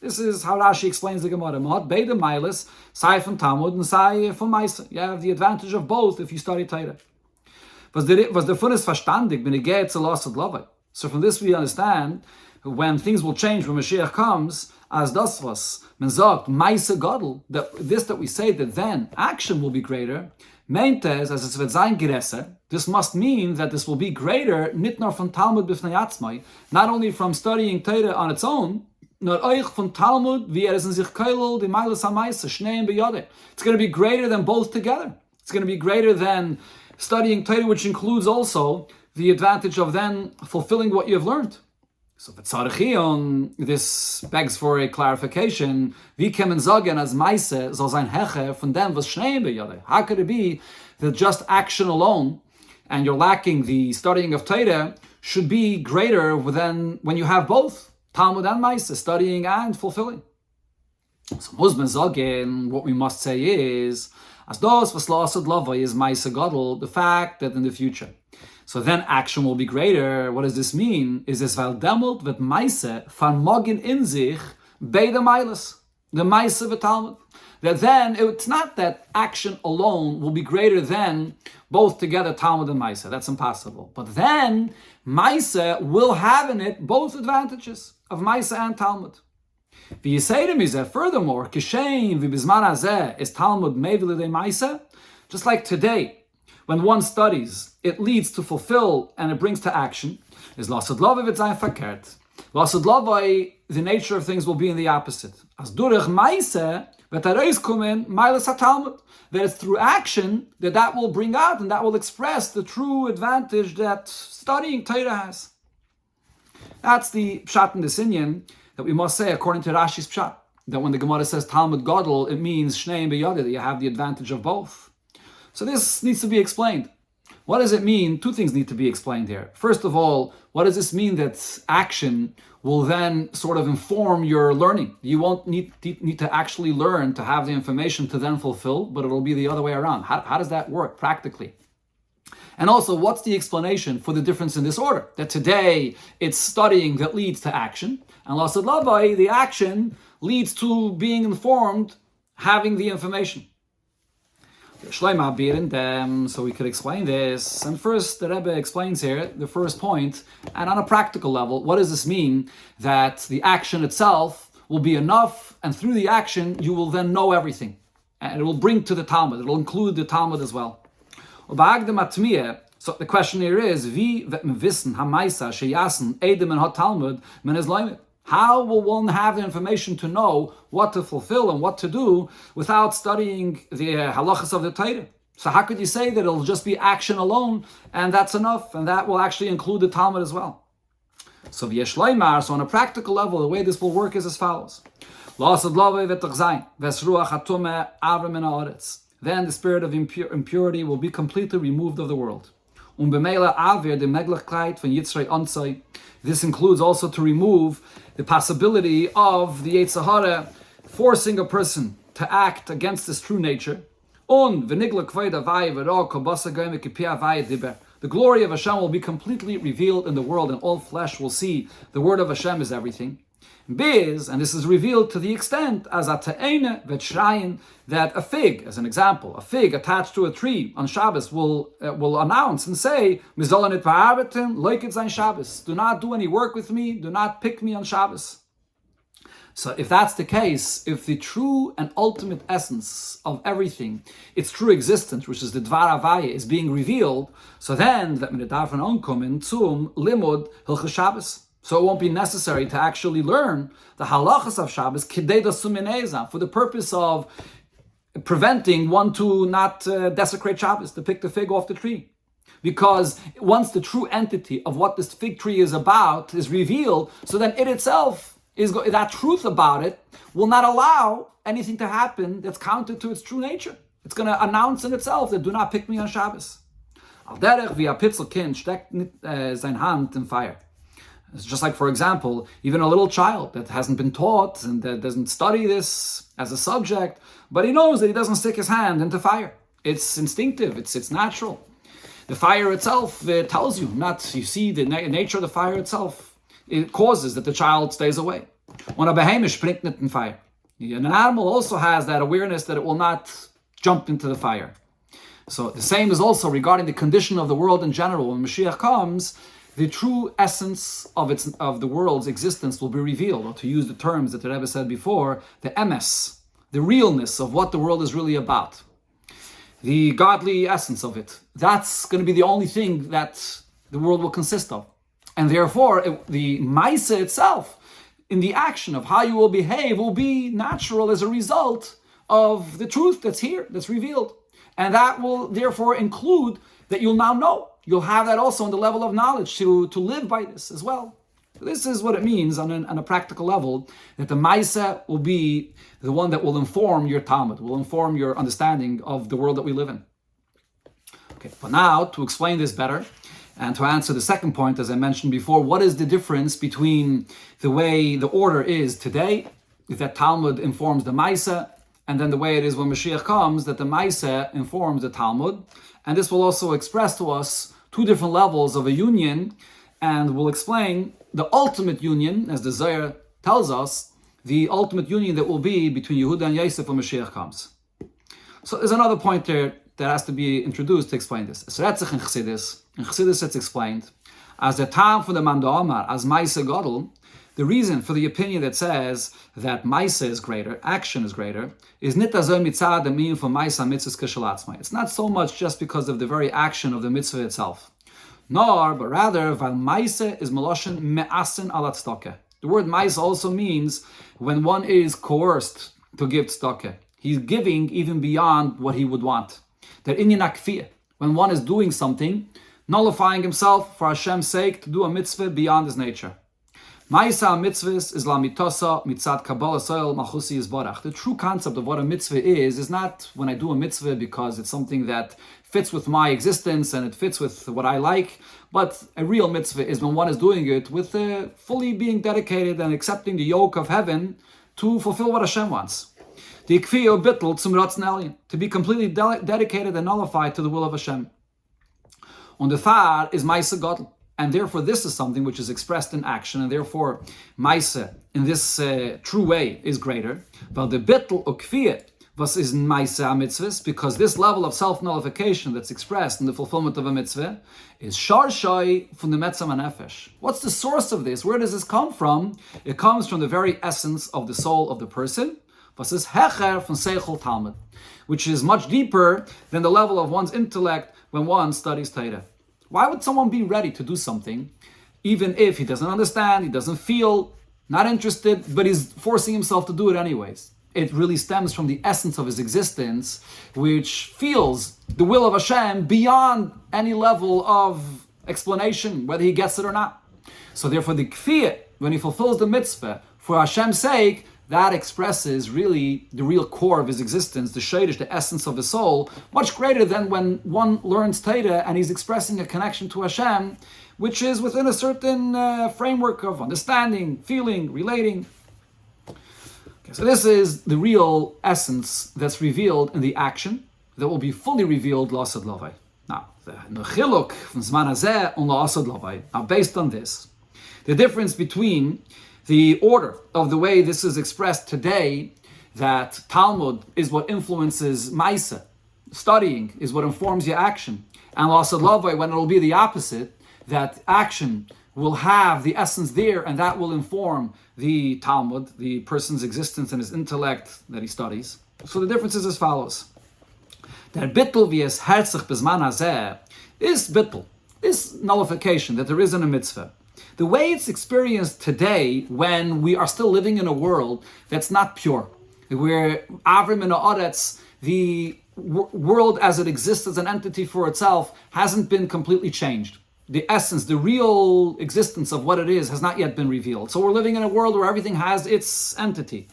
This is how Rashi explains the Gemara. Beide Mailas, Sai from Talmud and Sai from Maisa. You have the advantage of both if you study Torah. Was the funis verstandig, bin geht zu lasad lavai. So from this we understand when things will change when Mashiach comes, as das was men sagt Maisa Gadol, that we say that then action will be greater. Meintes, as es wird sein geresser, this must mean that this will be greater, nit nur von Talmud b'fnei atzmai, not only from studying Torah on its own, nor euch von Talmud, wie in sich keilel, die Meiles HaMaisa, Shneim b'yodeh. It's going to be greater than both together. It's going to be greater than studying Torah, which includes also the advantage of then fulfilling what you have learned. So this begs for a clarification. Wie kemen sagen as Meise soll sein Hecher von dem was Shneim b'yodeh? How could it be that just action alone, and you're lacking the studying of Torah, should be greater than when you have both Talmud and Meise, studying and fulfilling? So Muslim sagen, what we must say is, as das was lasad lavai is Meise Gadol, the fact that in the future, so then action will be greater. What does this mean? Is this weil demult vet Meise vermogen in sich beide Meiles, the Meise v'Talmud. That then it's not that action alone will be greater than both together Talmud and Meise. That's impossible. But then Meise will have in it both advantages of Meise and Talmud. V'yiseidim is that furthermore, kishein v'bizman hazeh is Talmud mevilidei Meise. Just like today, when one studies, it leads to fulfill and it brings to action. Is lasad lavai v'tzayin fakert. Lasad lavai, the nature of things will be in the opposite. As durich Meise v'tareis kumen meilas haTalmud. That it's through action that will bring out and that will express the true advantage that studying Torah has. That's the pshat in this inyan that we must say according to Rashi's pshat. that when the Gemara says Talmud Gadol, it means Shneim B'Yada, that you have the advantage of both. So this needs to be explained. What does it mean? Two things need to be explained here. First of all, what does this mean that action will then sort of inform your learning? You won't need to actually learn to have the information to then fulfill, but it'll be the other way around. How does that work practically? And also, what's the explanation for the difference in this order? That today it's studying that leads to action, and Lasad Labai, the action leads to being informed, having the information. So we could explain this. And first, the Rebbe explains here the first point, and on a practical level, what does this mean? That the action itself will be enough, and through the action, you will then know everything. And it will bring to the Talmud. It will include the Talmud as well. So the question here is, how will one have the information to know what to fulfill and what to do without studying the halachas of the Torah? So how could you say that it'll just be action alone and that's enough, and that will actually include the Talmud as well? So on a practical level, the way this will work is as follows. Then the spirit of impurity will be completely removed of the world. This includes also to remove the possibility of the Yetzer Hara forcing a person to act against his true nature. The glory of Hashem will be completely revealed in the world, and all flesh will see the word of Hashem is everything. And this is revealed to the extent as that a fig, as an example, a fig attached to a tree on Shabbos will announce and say, do not do any work with me, do not pick me on Shabbos. So if that's the case, if the true and ultimate essence of everything, its true existence, which is the Dvar Havaya, is being revealed, so then that limud hilchos Shabbos. So it won't be necessary to actually learn the halachas of Shabbos for the purpose of preventing one to not desecrate Shabbos, to pick the fig off the tree. Because once the true entity of what this fig tree is about is revealed, so then it itself that truth about it will not allow anything to happen that's counter to its true nature. It's going to announce in itself that do not pick me on Shabbos. Al derech wie a Pitzelkind steckt sein Hand in fire. It's just like, for example, even a little child that hasn't been taught and that doesn't study this as a subject, but he knows that he doesn't stick his hand into fire. It's instinctive, it's natural. The fire itself tells you, you see the nature of the fire itself, it causes that the child stays away. When a behemoth springt nicht in fire. And an animal also has that awareness that it will not jump into the fire. So the same is also regarding the condition of the world in general. When Mashiach comes, the true essence of the world's existence will be revealed, or to use the terms that the Rebbe said before, the emes, the realness of what the world is really about. The godly essence of it. That's going to be the only thing that the world will consist of. And therefore, the Maisa itself, in the action of how you will behave, will be natural as a result of the truth that's here, that's revealed. And that will therefore include that you'll now know. You'll have that also on the level of knowledge to live by this as well. So this is what it means on a practical level, that the Maisa will be the one that will inform your Talmud, will inform your understanding of the world that we live in. Okay, but now to explain this better, and to answer the second point, as I mentioned before, what is the difference between the way the order is today, that Talmud informs the Maisa, and then the way it is when Mashiach comes, that the Maisa informs the Talmud. And this will also express to us two different levels of a union, and will explain the ultimate union, as the Zohar tells us, the ultimate union that will be between Yehuda and Yosef when Mashiach comes. So there's another point there that has to be introduced to explain this. So that's in Chassidus it's explained, as the time for the Manda Omar, as Maisa Gadol, the reason for the opinion that says that Maisa is greater, action is greater, is nit azoi mitzad amin for Maisa mitzvahs keshalatzmai. It's not so much just because of the very action of the mitzvah itself, nor, but rather, while Maisa is meloshen me'asin alat tzedakah. The word Maisa also means when one is coerced to give tzedakah. He's giving even beyond what he would want. That inyan akfiyah, when one is doing something, nullifying himself for Hashem's sake to do a mitzvah beyond his nature. Ma'isa mitzvahs is la mitosa mitzad kabbalah soil malchusi yisbarach. The true concept of what a mitzvah is not when I do a mitzvah because it's something that fits with my existence and it fits with what I like, but a real mitzvah is when one is doing it with fully being dedicated and accepting the yoke of heaven to fulfill what Hashem wants. The ikfiyo bittul zum ratzon elyon, to be completely dedicated and nullified to the will of Hashem. On the far is Maisa Gadol, and therefore this is something which is expressed in action, and therefore Maisa in this true way is greater. Weil the bittul ukfiya was is Maisa mitzvahs, because this level of self-nullification that's expressed in the fulfillment of a mitzvah is sharshai from the metzam nefesh. What's the source of this? Where does this come from? It comes from the very essence of the soul of the person. Was is hecher from seichel talmud, which is much deeper than the level of one's intellect when one studies Torah. Why would someone be ready to do something, even if he doesn't understand, he doesn't feel, not interested, but he's forcing himself to do it anyways? It really stems from the essence of his existence, which feels the will of Hashem beyond any level of explanation, whether he gets it or not. So therefore the kfiyah, when he fulfills the mitzvah for Hashem's sake, that expresses really the real core of his existence, the shadish, the essence of his soul, much greater than when one learns Torah and he's expressing a connection to Hashem, which is within a certain framework of understanding, feeling, relating. Okay, so this is the real essence that's revealed in the action that will be fully revealed l'asad lavai. Now, the chiluk from zman hazeh on l'asad lavai. Now, based on this, the difference between the order of the way this is expressed today, that Talmud is what influences Maisa, studying is what informs your action, and L'asad Lavai, when it will be the opposite, that action will have the essence there, and that will inform the Talmud, the person's existence and his intellect that he studies. So the difference is as follows. Der bittul v'es herzich bezman hazeh, this bittul, this nullification that there is in a mitzvah, the way it's experienced today, when we are still living in a world that's not pure, where Avrim and Haaretz, the world as it exists as an entity for itself, hasn't been completely changed. The essence, the real existence of what it is has not yet been revealed. So we're living in a world where everything has its entity.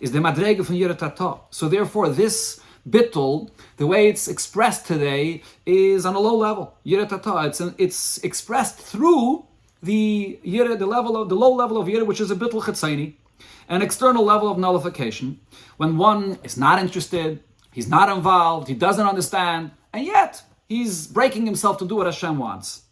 Is the madrega from Yirat. So therefore this bittul, the way it's expressed today, is on a low level. Yirat. It's expressed through the yira, the low level of yira, which is a bittul chetzaini, an external level of nullification, when one is not interested, he's not involved, he doesn't understand, and yet he's breaking himself to do what Hashem wants.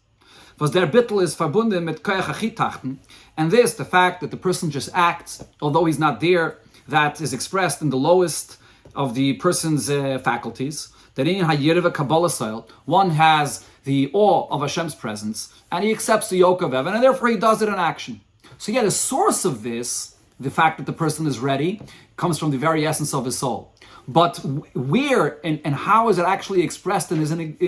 Was der bittul is verbunden mit koyach achitachten, and this, the fact that the person just acts, although he's not there, that is expressed in the lowest of the person's faculties. That in hayirva kabbalah soil, one has the awe of Hashem's presence, and he accepts the yoke of heaven, and therefore he does it in action. So yeah, the source of this, the fact that the person is ready, comes from the very essence of his soul. But where and how is it actually expressed in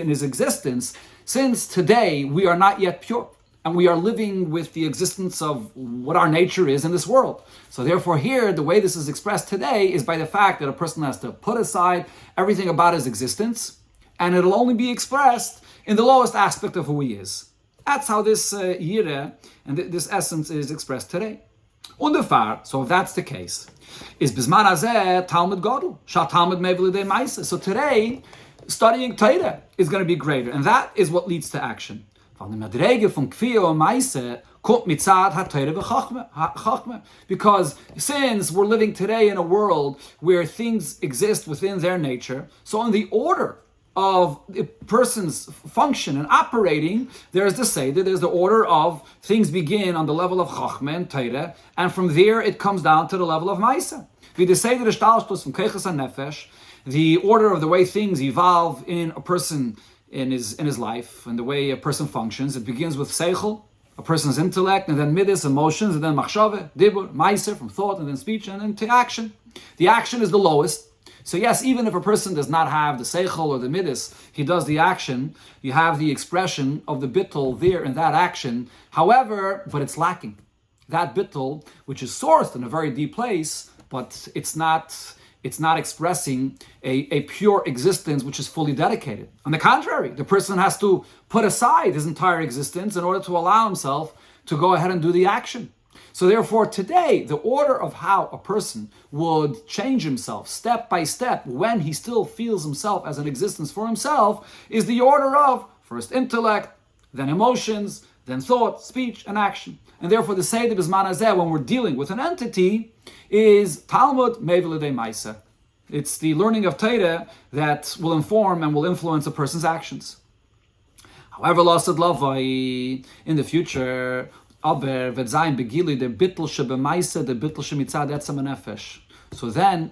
his existence, since today we are not yet pure, and we are living with the existence of what our nature is in this world. So therefore here, the way this is expressed today is by the fact that a person has to put aside everything about his existence, and it'll only be expressed in the lowest aspect of who he is. That's how this yira and this essence is expressed today. Undefar, so if that's the case, is bizman hazeh Talmud Gadol, sha Talmud mevel lidei ma'aseh. So today, studying Torah is going to be greater, and that is what leads to action. Because since we're living today in a world where things exist within their nature, so in the order of a person's function and operating, there's the Seder, there's the order of things begin on the level of Chachma and Torah, and from there it comes down to the level of Maisa. The order of the way things evolve in a person in his life, and the way a person functions, it begins with Seichel, a person's intellect, and then Midas, emotions, and then Machshava, Dibur, Meiser, from thought, and then speech, and then to action. The action is the lowest. So yes, even if a person does not have the Seichel or the Midas, he does the action, you have the expression of the bittul there in that action. However, but it's lacking. That bittul, which is sourced in a very deep place, but it's not expressing a pure existence which is fully dedicated. On the contrary, the person has to put aside his entire existence in order to allow himself to go ahead and do the action. So therefore, today, the order of how a person would change himself step by step when he still feels himself as an existence for himself is the order of first intellect, then emotions, then thought, speech, and action. And therefore, the Seder B'zman Hazeh, when we're dealing with an entity, is Talmud Mevele de Maisa. It's the learning of Torah that will inform and will influence a person's actions. However, Lasad Lavai, in the future, Aber Vedzayin Begili, the Bittel Shebemaisa, the Bittel Shemitzad Etzem Nefesh. So then,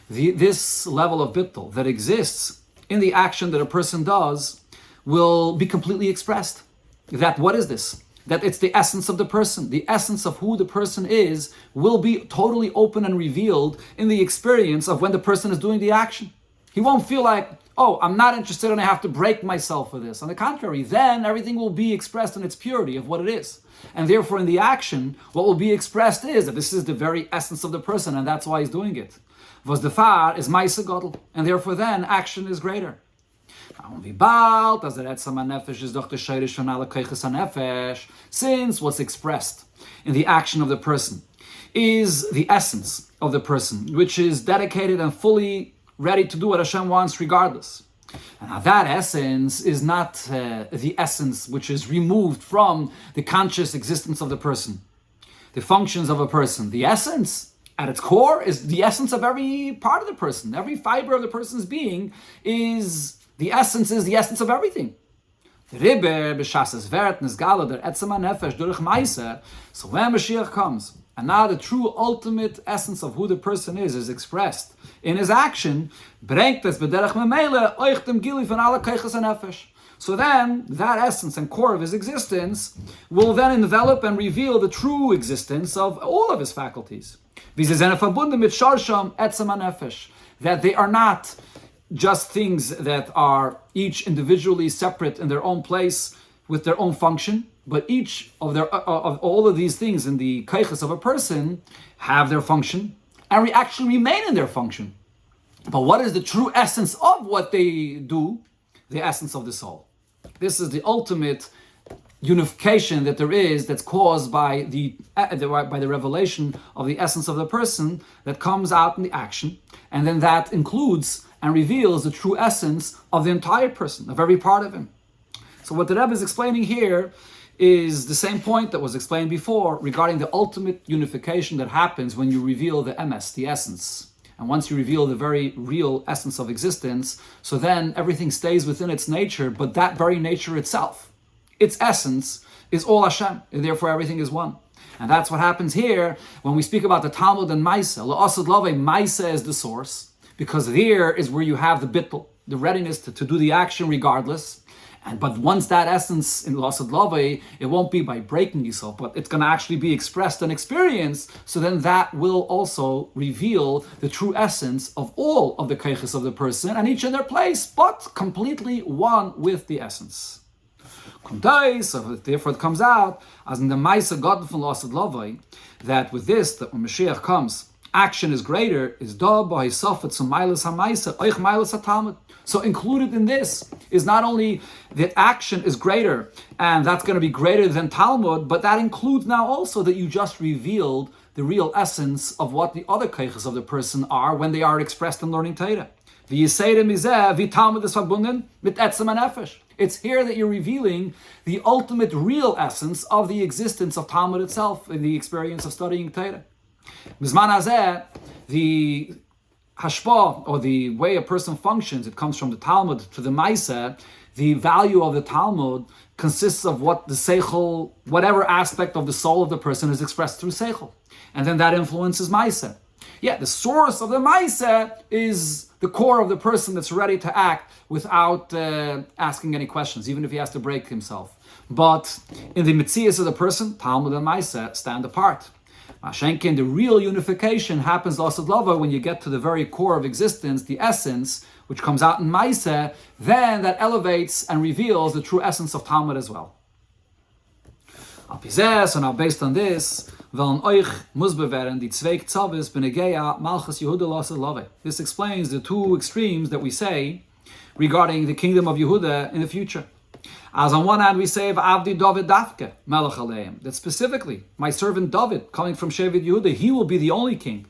this level of Bittel that exists in the action that a person does will be completely expressed. That what is this? That it's the essence of the person. The essence of who the person is will be totally open and revealed in the experience of when the person is doing the action. He won't feel like, oh, I'm not interested and I have to break myself for this. On the contrary, then everything will be expressed in its purity of what it is. And therefore in the action, what will be expressed is that this is the very essence of the person and that's why he's doing it. Was the far is Maisa Godel, and therefore then action is greater. Since what's expressed in the action of the person is the essence of the person, which is dedicated and fully ready to do what Hashem wants regardless. And now that essence is not the essence which is removed from the conscious existence of the person, the functions of a person. The essence at its core is the essence of every part of the person. Every fiber of the person's being is the essence of everything. So when Mashiach comes, and now the true ultimate essence of who the person is expressed in his action, so then that essence and core of his existence will then envelop and reveal the true existence of all of his faculties. That they are not just things that are each individually separate in their own place with their own function, but each of all of these things in the kaiches of a person have their function and actually remain in their function. But what is the true essence of what they do? The essence of the soul. This is the ultimate unification that there is, that's caused by the revelation of the essence of the person that comes out in the action, and then that includes and reveals the true essence of the entire person, of every part of him. So what the Rebbe is explaining here is the same point that was explained before regarding the ultimate unification that happens when you reveal the emes, the essence. And once you reveal the very real essence of existence, so then everything stays within its nature, but that very nature itself, its essence, is all Hashem, and therefore everything is one. And that's what happens here when we speak about the Talmud and Maisa. La'asad Lavei, Maisa is the source, because there is where you have the bittul, the readiness to do the action regardless. But once that essence in La'asad Lavei, it won't be by breaking yourself, but it's going to actually be expressed and experienced. So then that will also reveal the true essence of all of the keiches of the person, and each in their place, but completely one with the essence. So therefore it comes out, as in the Maisa God from La'asad Lavei, that with this, that when Mashiach comes, action is greater, is da b'haisafet sumaylas ha'maisa, oich mailas ha'talmud. So included in this is not only that action is greater, and that's going to be greater than Talmud, but that includes now also that you just revealed the real essence of what the other keiches of the person are when they are expressed in learning Torah. It's here that you're revealing the ultimate real essence of the existence of Talmud itself in the experience of studying Torah. Bizman hazeh, the hashpah, or the way a person functions, it comes from the Talmud to the Maisa. The value of the Talmud consists of what the seichel, whatever aspect of the soul of the person is expressed through seichel. And then that influences Maisa. Yeah, the source of the Maisa is the core of the person that's ready to act without asking any questions, even if he has to break himself. But in the mitzias of the person, Talmud and Maisa stand apart. Mashenkin, the real unification happens La'asad Lavei when you get to the very core of existence, the essence, which comes out in Maisa, then that elevates and reveals the true essence of Talmud as well. So now based on this, this explains the two extremes that we say regarding the kingdom of Yehuda in the future. As on one hand we say Avdi David Dafke Melech Aleim, that specifically my servant David, coming from Shevet Yehuda, he will be the only king.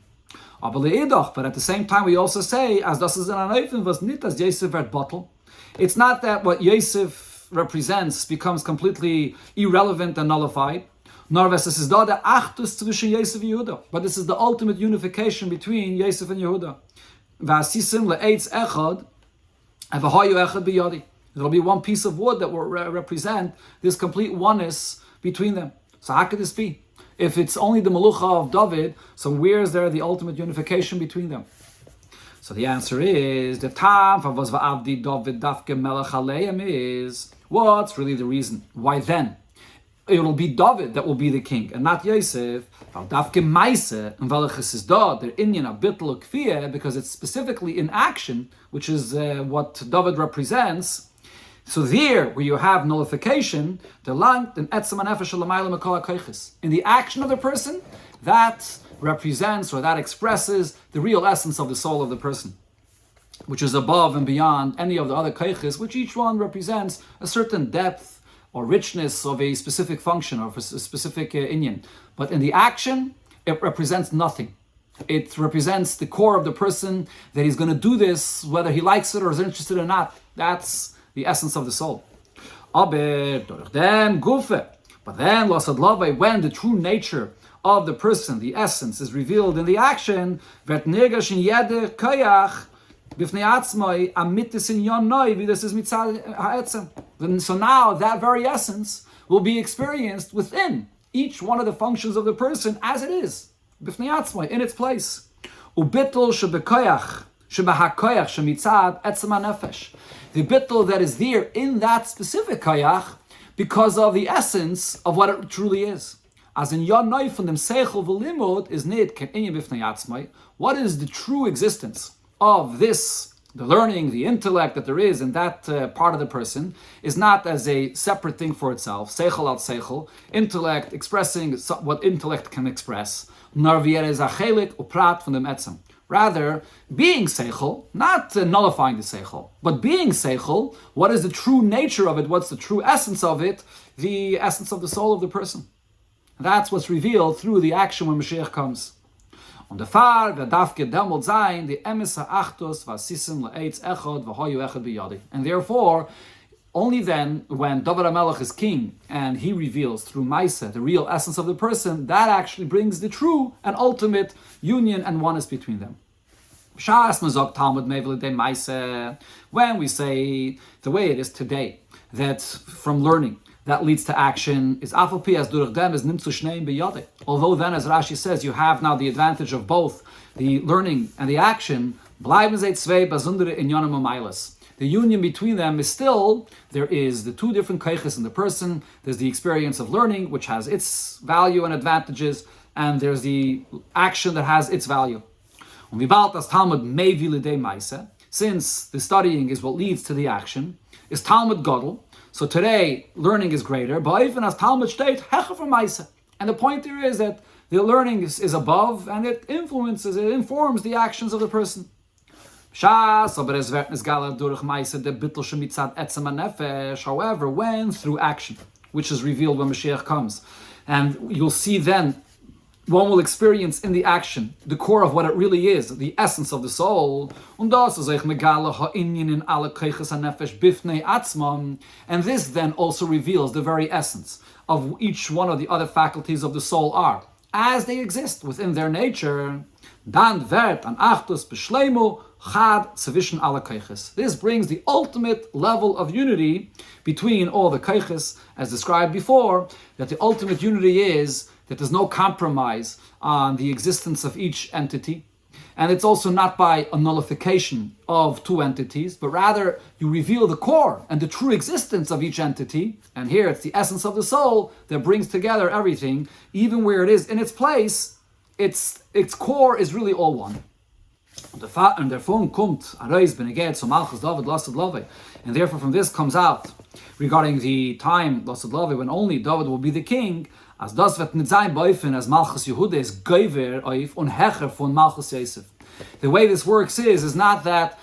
But at the same time we also say, as das is an Aneifen was nit as Yosef wird bottle. It's not that what Yosef represents becomes completely irrelevant and nullified. Nor was es da der Achtus zwischen Yosef and Yehuda, but this is the ultimate unification between Yosef and Yehuda. V'asisim le'etz echad and v'hayu echad biyadi. There will be one piece of wood that will represent this complete oneness between them. So how could this be? If it's only the Melucha of David, so where is there the ultimate unification between them? So the answer is, the time for was va'avdi David dafke melech aleim is, what's really the reason? Why then? It will be David that will be the king, and not Yosef. Dafke meise, and welches is da, der inyan a bittel kfiyeh, because it's specifically in action, which is what David represents. So there, where you have nullification, in the action of the person, that represents or that expresses the real essence of the soul of the person, which is above and beyond any of the other kaiches, which each one represents a certain depth or richness of a specific function or a specific inyan. But in the action, it represents nothing. It represents the core of the person, that he's going to do this, whether he likes it or is interested or not. That's the essence of the soul. But then, when the true nature of the person, the essence, is revealed in the action, so now that very essence will be experienced within each one of the functions of the person as it is, in its place. The bittul that is there in that specific kayach because of the essence of what it truly is. As in yon noy from them seichel v'limud is nid ken inyan b'fnei atzmai. What is the true existence of this, the learning, the intellect that there is in that part of the person, is not as a separate thing for itself. Seichel al seichel, intellect expressing what intellect can express. Nar v'yer is a chelik uprat from them etzem. Rather, being seichel, not nullifying the seichel, but being seichel, what is the true nature of it, what's the true essence of it, the essence of the soul of the person. That's what's revealed through the action when Mashiach comes. On the far, v'dafke demol zayin, the emes ha'achtos v'asisim le'etz echad v'hoyu echad b'yadi. And therefore, only then, when David HaMelech is king, and he reveals through Maisa the real essence of the person, that actually brings the true and ultimate union and oneness between them. When we say the way it is today, that from learning that leads to action, is afalpi as durch dem is nimtzu shneim biyade. Although then, as Rashi says, you have now the advantage of both the learning and the action, bleiben ze zwei besondere inyanim u'mailas. The union between them is still, there is the two different kaiches in the person. There's the experience of learning, which has its value and advantages, and there's the action that has its value. Since the studying is what leads to the action, is Talmud Gadol. So today, learning is greater, but even as Talmud state, and the point there is that the learning is above, and it influences, it informs the actions of the person. However, when through action, which is revealed when Mashiach comes, and you'll see then, one will experience in the action the core of what it really is, the essence of the soul. And this then also reveals the very essence of each one of the other faculties of the soul are, as they exist within their nature. This brings the ultimate level of unity between all the kaiches, as described before, that the ultimate unity is that there's no compromise on the existence of each entity. And it's also not by a nullification of two entities, but rather you reveal the core and the true existence of each entity. And here it's the essence of the soul that brings together everything, even where it is in its place, its core is really all one. And therefore from this comes out regarding the time when only David will be the king, as das wird nicht sein beifen as Malchus Yehuda is geiver auf und hecher von Malchus Yosef. The way this works is not that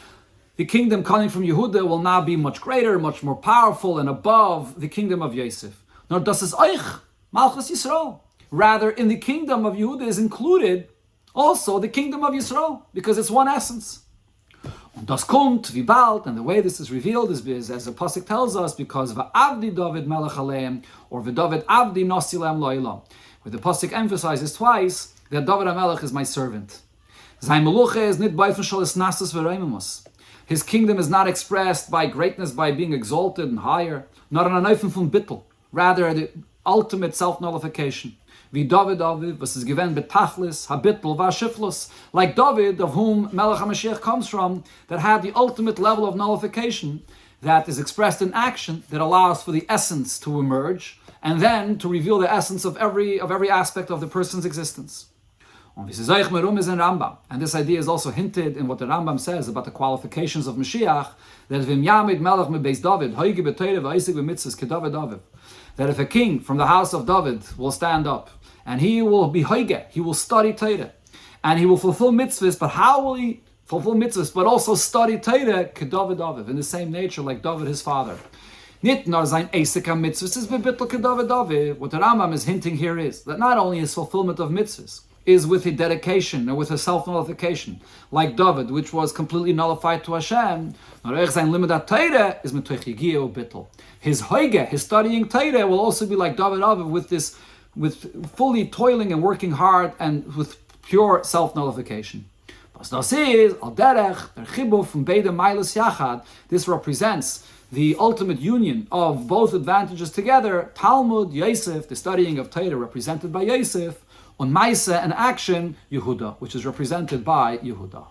the kingdom coming from Yehuda will now be much greater, much more powerful, and above the kingdom of Yosef. Nor das ist euch Malchus Yisrael. Rather, in the kingdom of Yehuda is included also the kingdom of Yisrael, because it's one essence. Und das kommt, wie bald, and the way this is revealed is as the Pasuk tells us, because v'avdi David melech aleim, or v'David avdi nosilem lo'ilam, where the Pasuk emphasizes twice that David HaMelech is my servant. Sein Meluche is nit bei Fishel is nasus v'reimamus. His kingdom is not expressed by greatness, by being exalted and higher, not an anayfen von bittel, rather the ultimate self-nullification. Wie David, was is given betachlis, habitl, vashiflus, like David, of whom Melech HaMashiach comes from, that had the ultimate level of nullification that is expressed in action, that allows for the essence to emerge, and then to reveal the essence of every aspect of the person's existence. And this idea is also hinted in what the Rambam says about the qualifications of Mashiach, that if a king from the house of David will stand up, and he will be hoige, he will study Torah, and he will fulfill mitzvahs, but how will he fulfill mitzvahs, but also study Torah, kedavid David, in the same nature like David his father. Nit nor sein Eisek mitzvahs is bebittel kedavid David. What the Rambam is hinting here is that not only his fulfillment of mitzvahs is with a dedication or with a self-nullification, like David, which was completely nullified to Hashem, nor sein limudat Torah is metoich yigiyah ubittel. His hoige, his studying Torah, will also be like David with fully toiling and working hard and with pure self-nullification. This represents the ultimate union of both advantages together. Talmud, Yosef, the studying of Torah represented by Yosef, on Maisa and action, Yehuda, which is represented by Yehuda.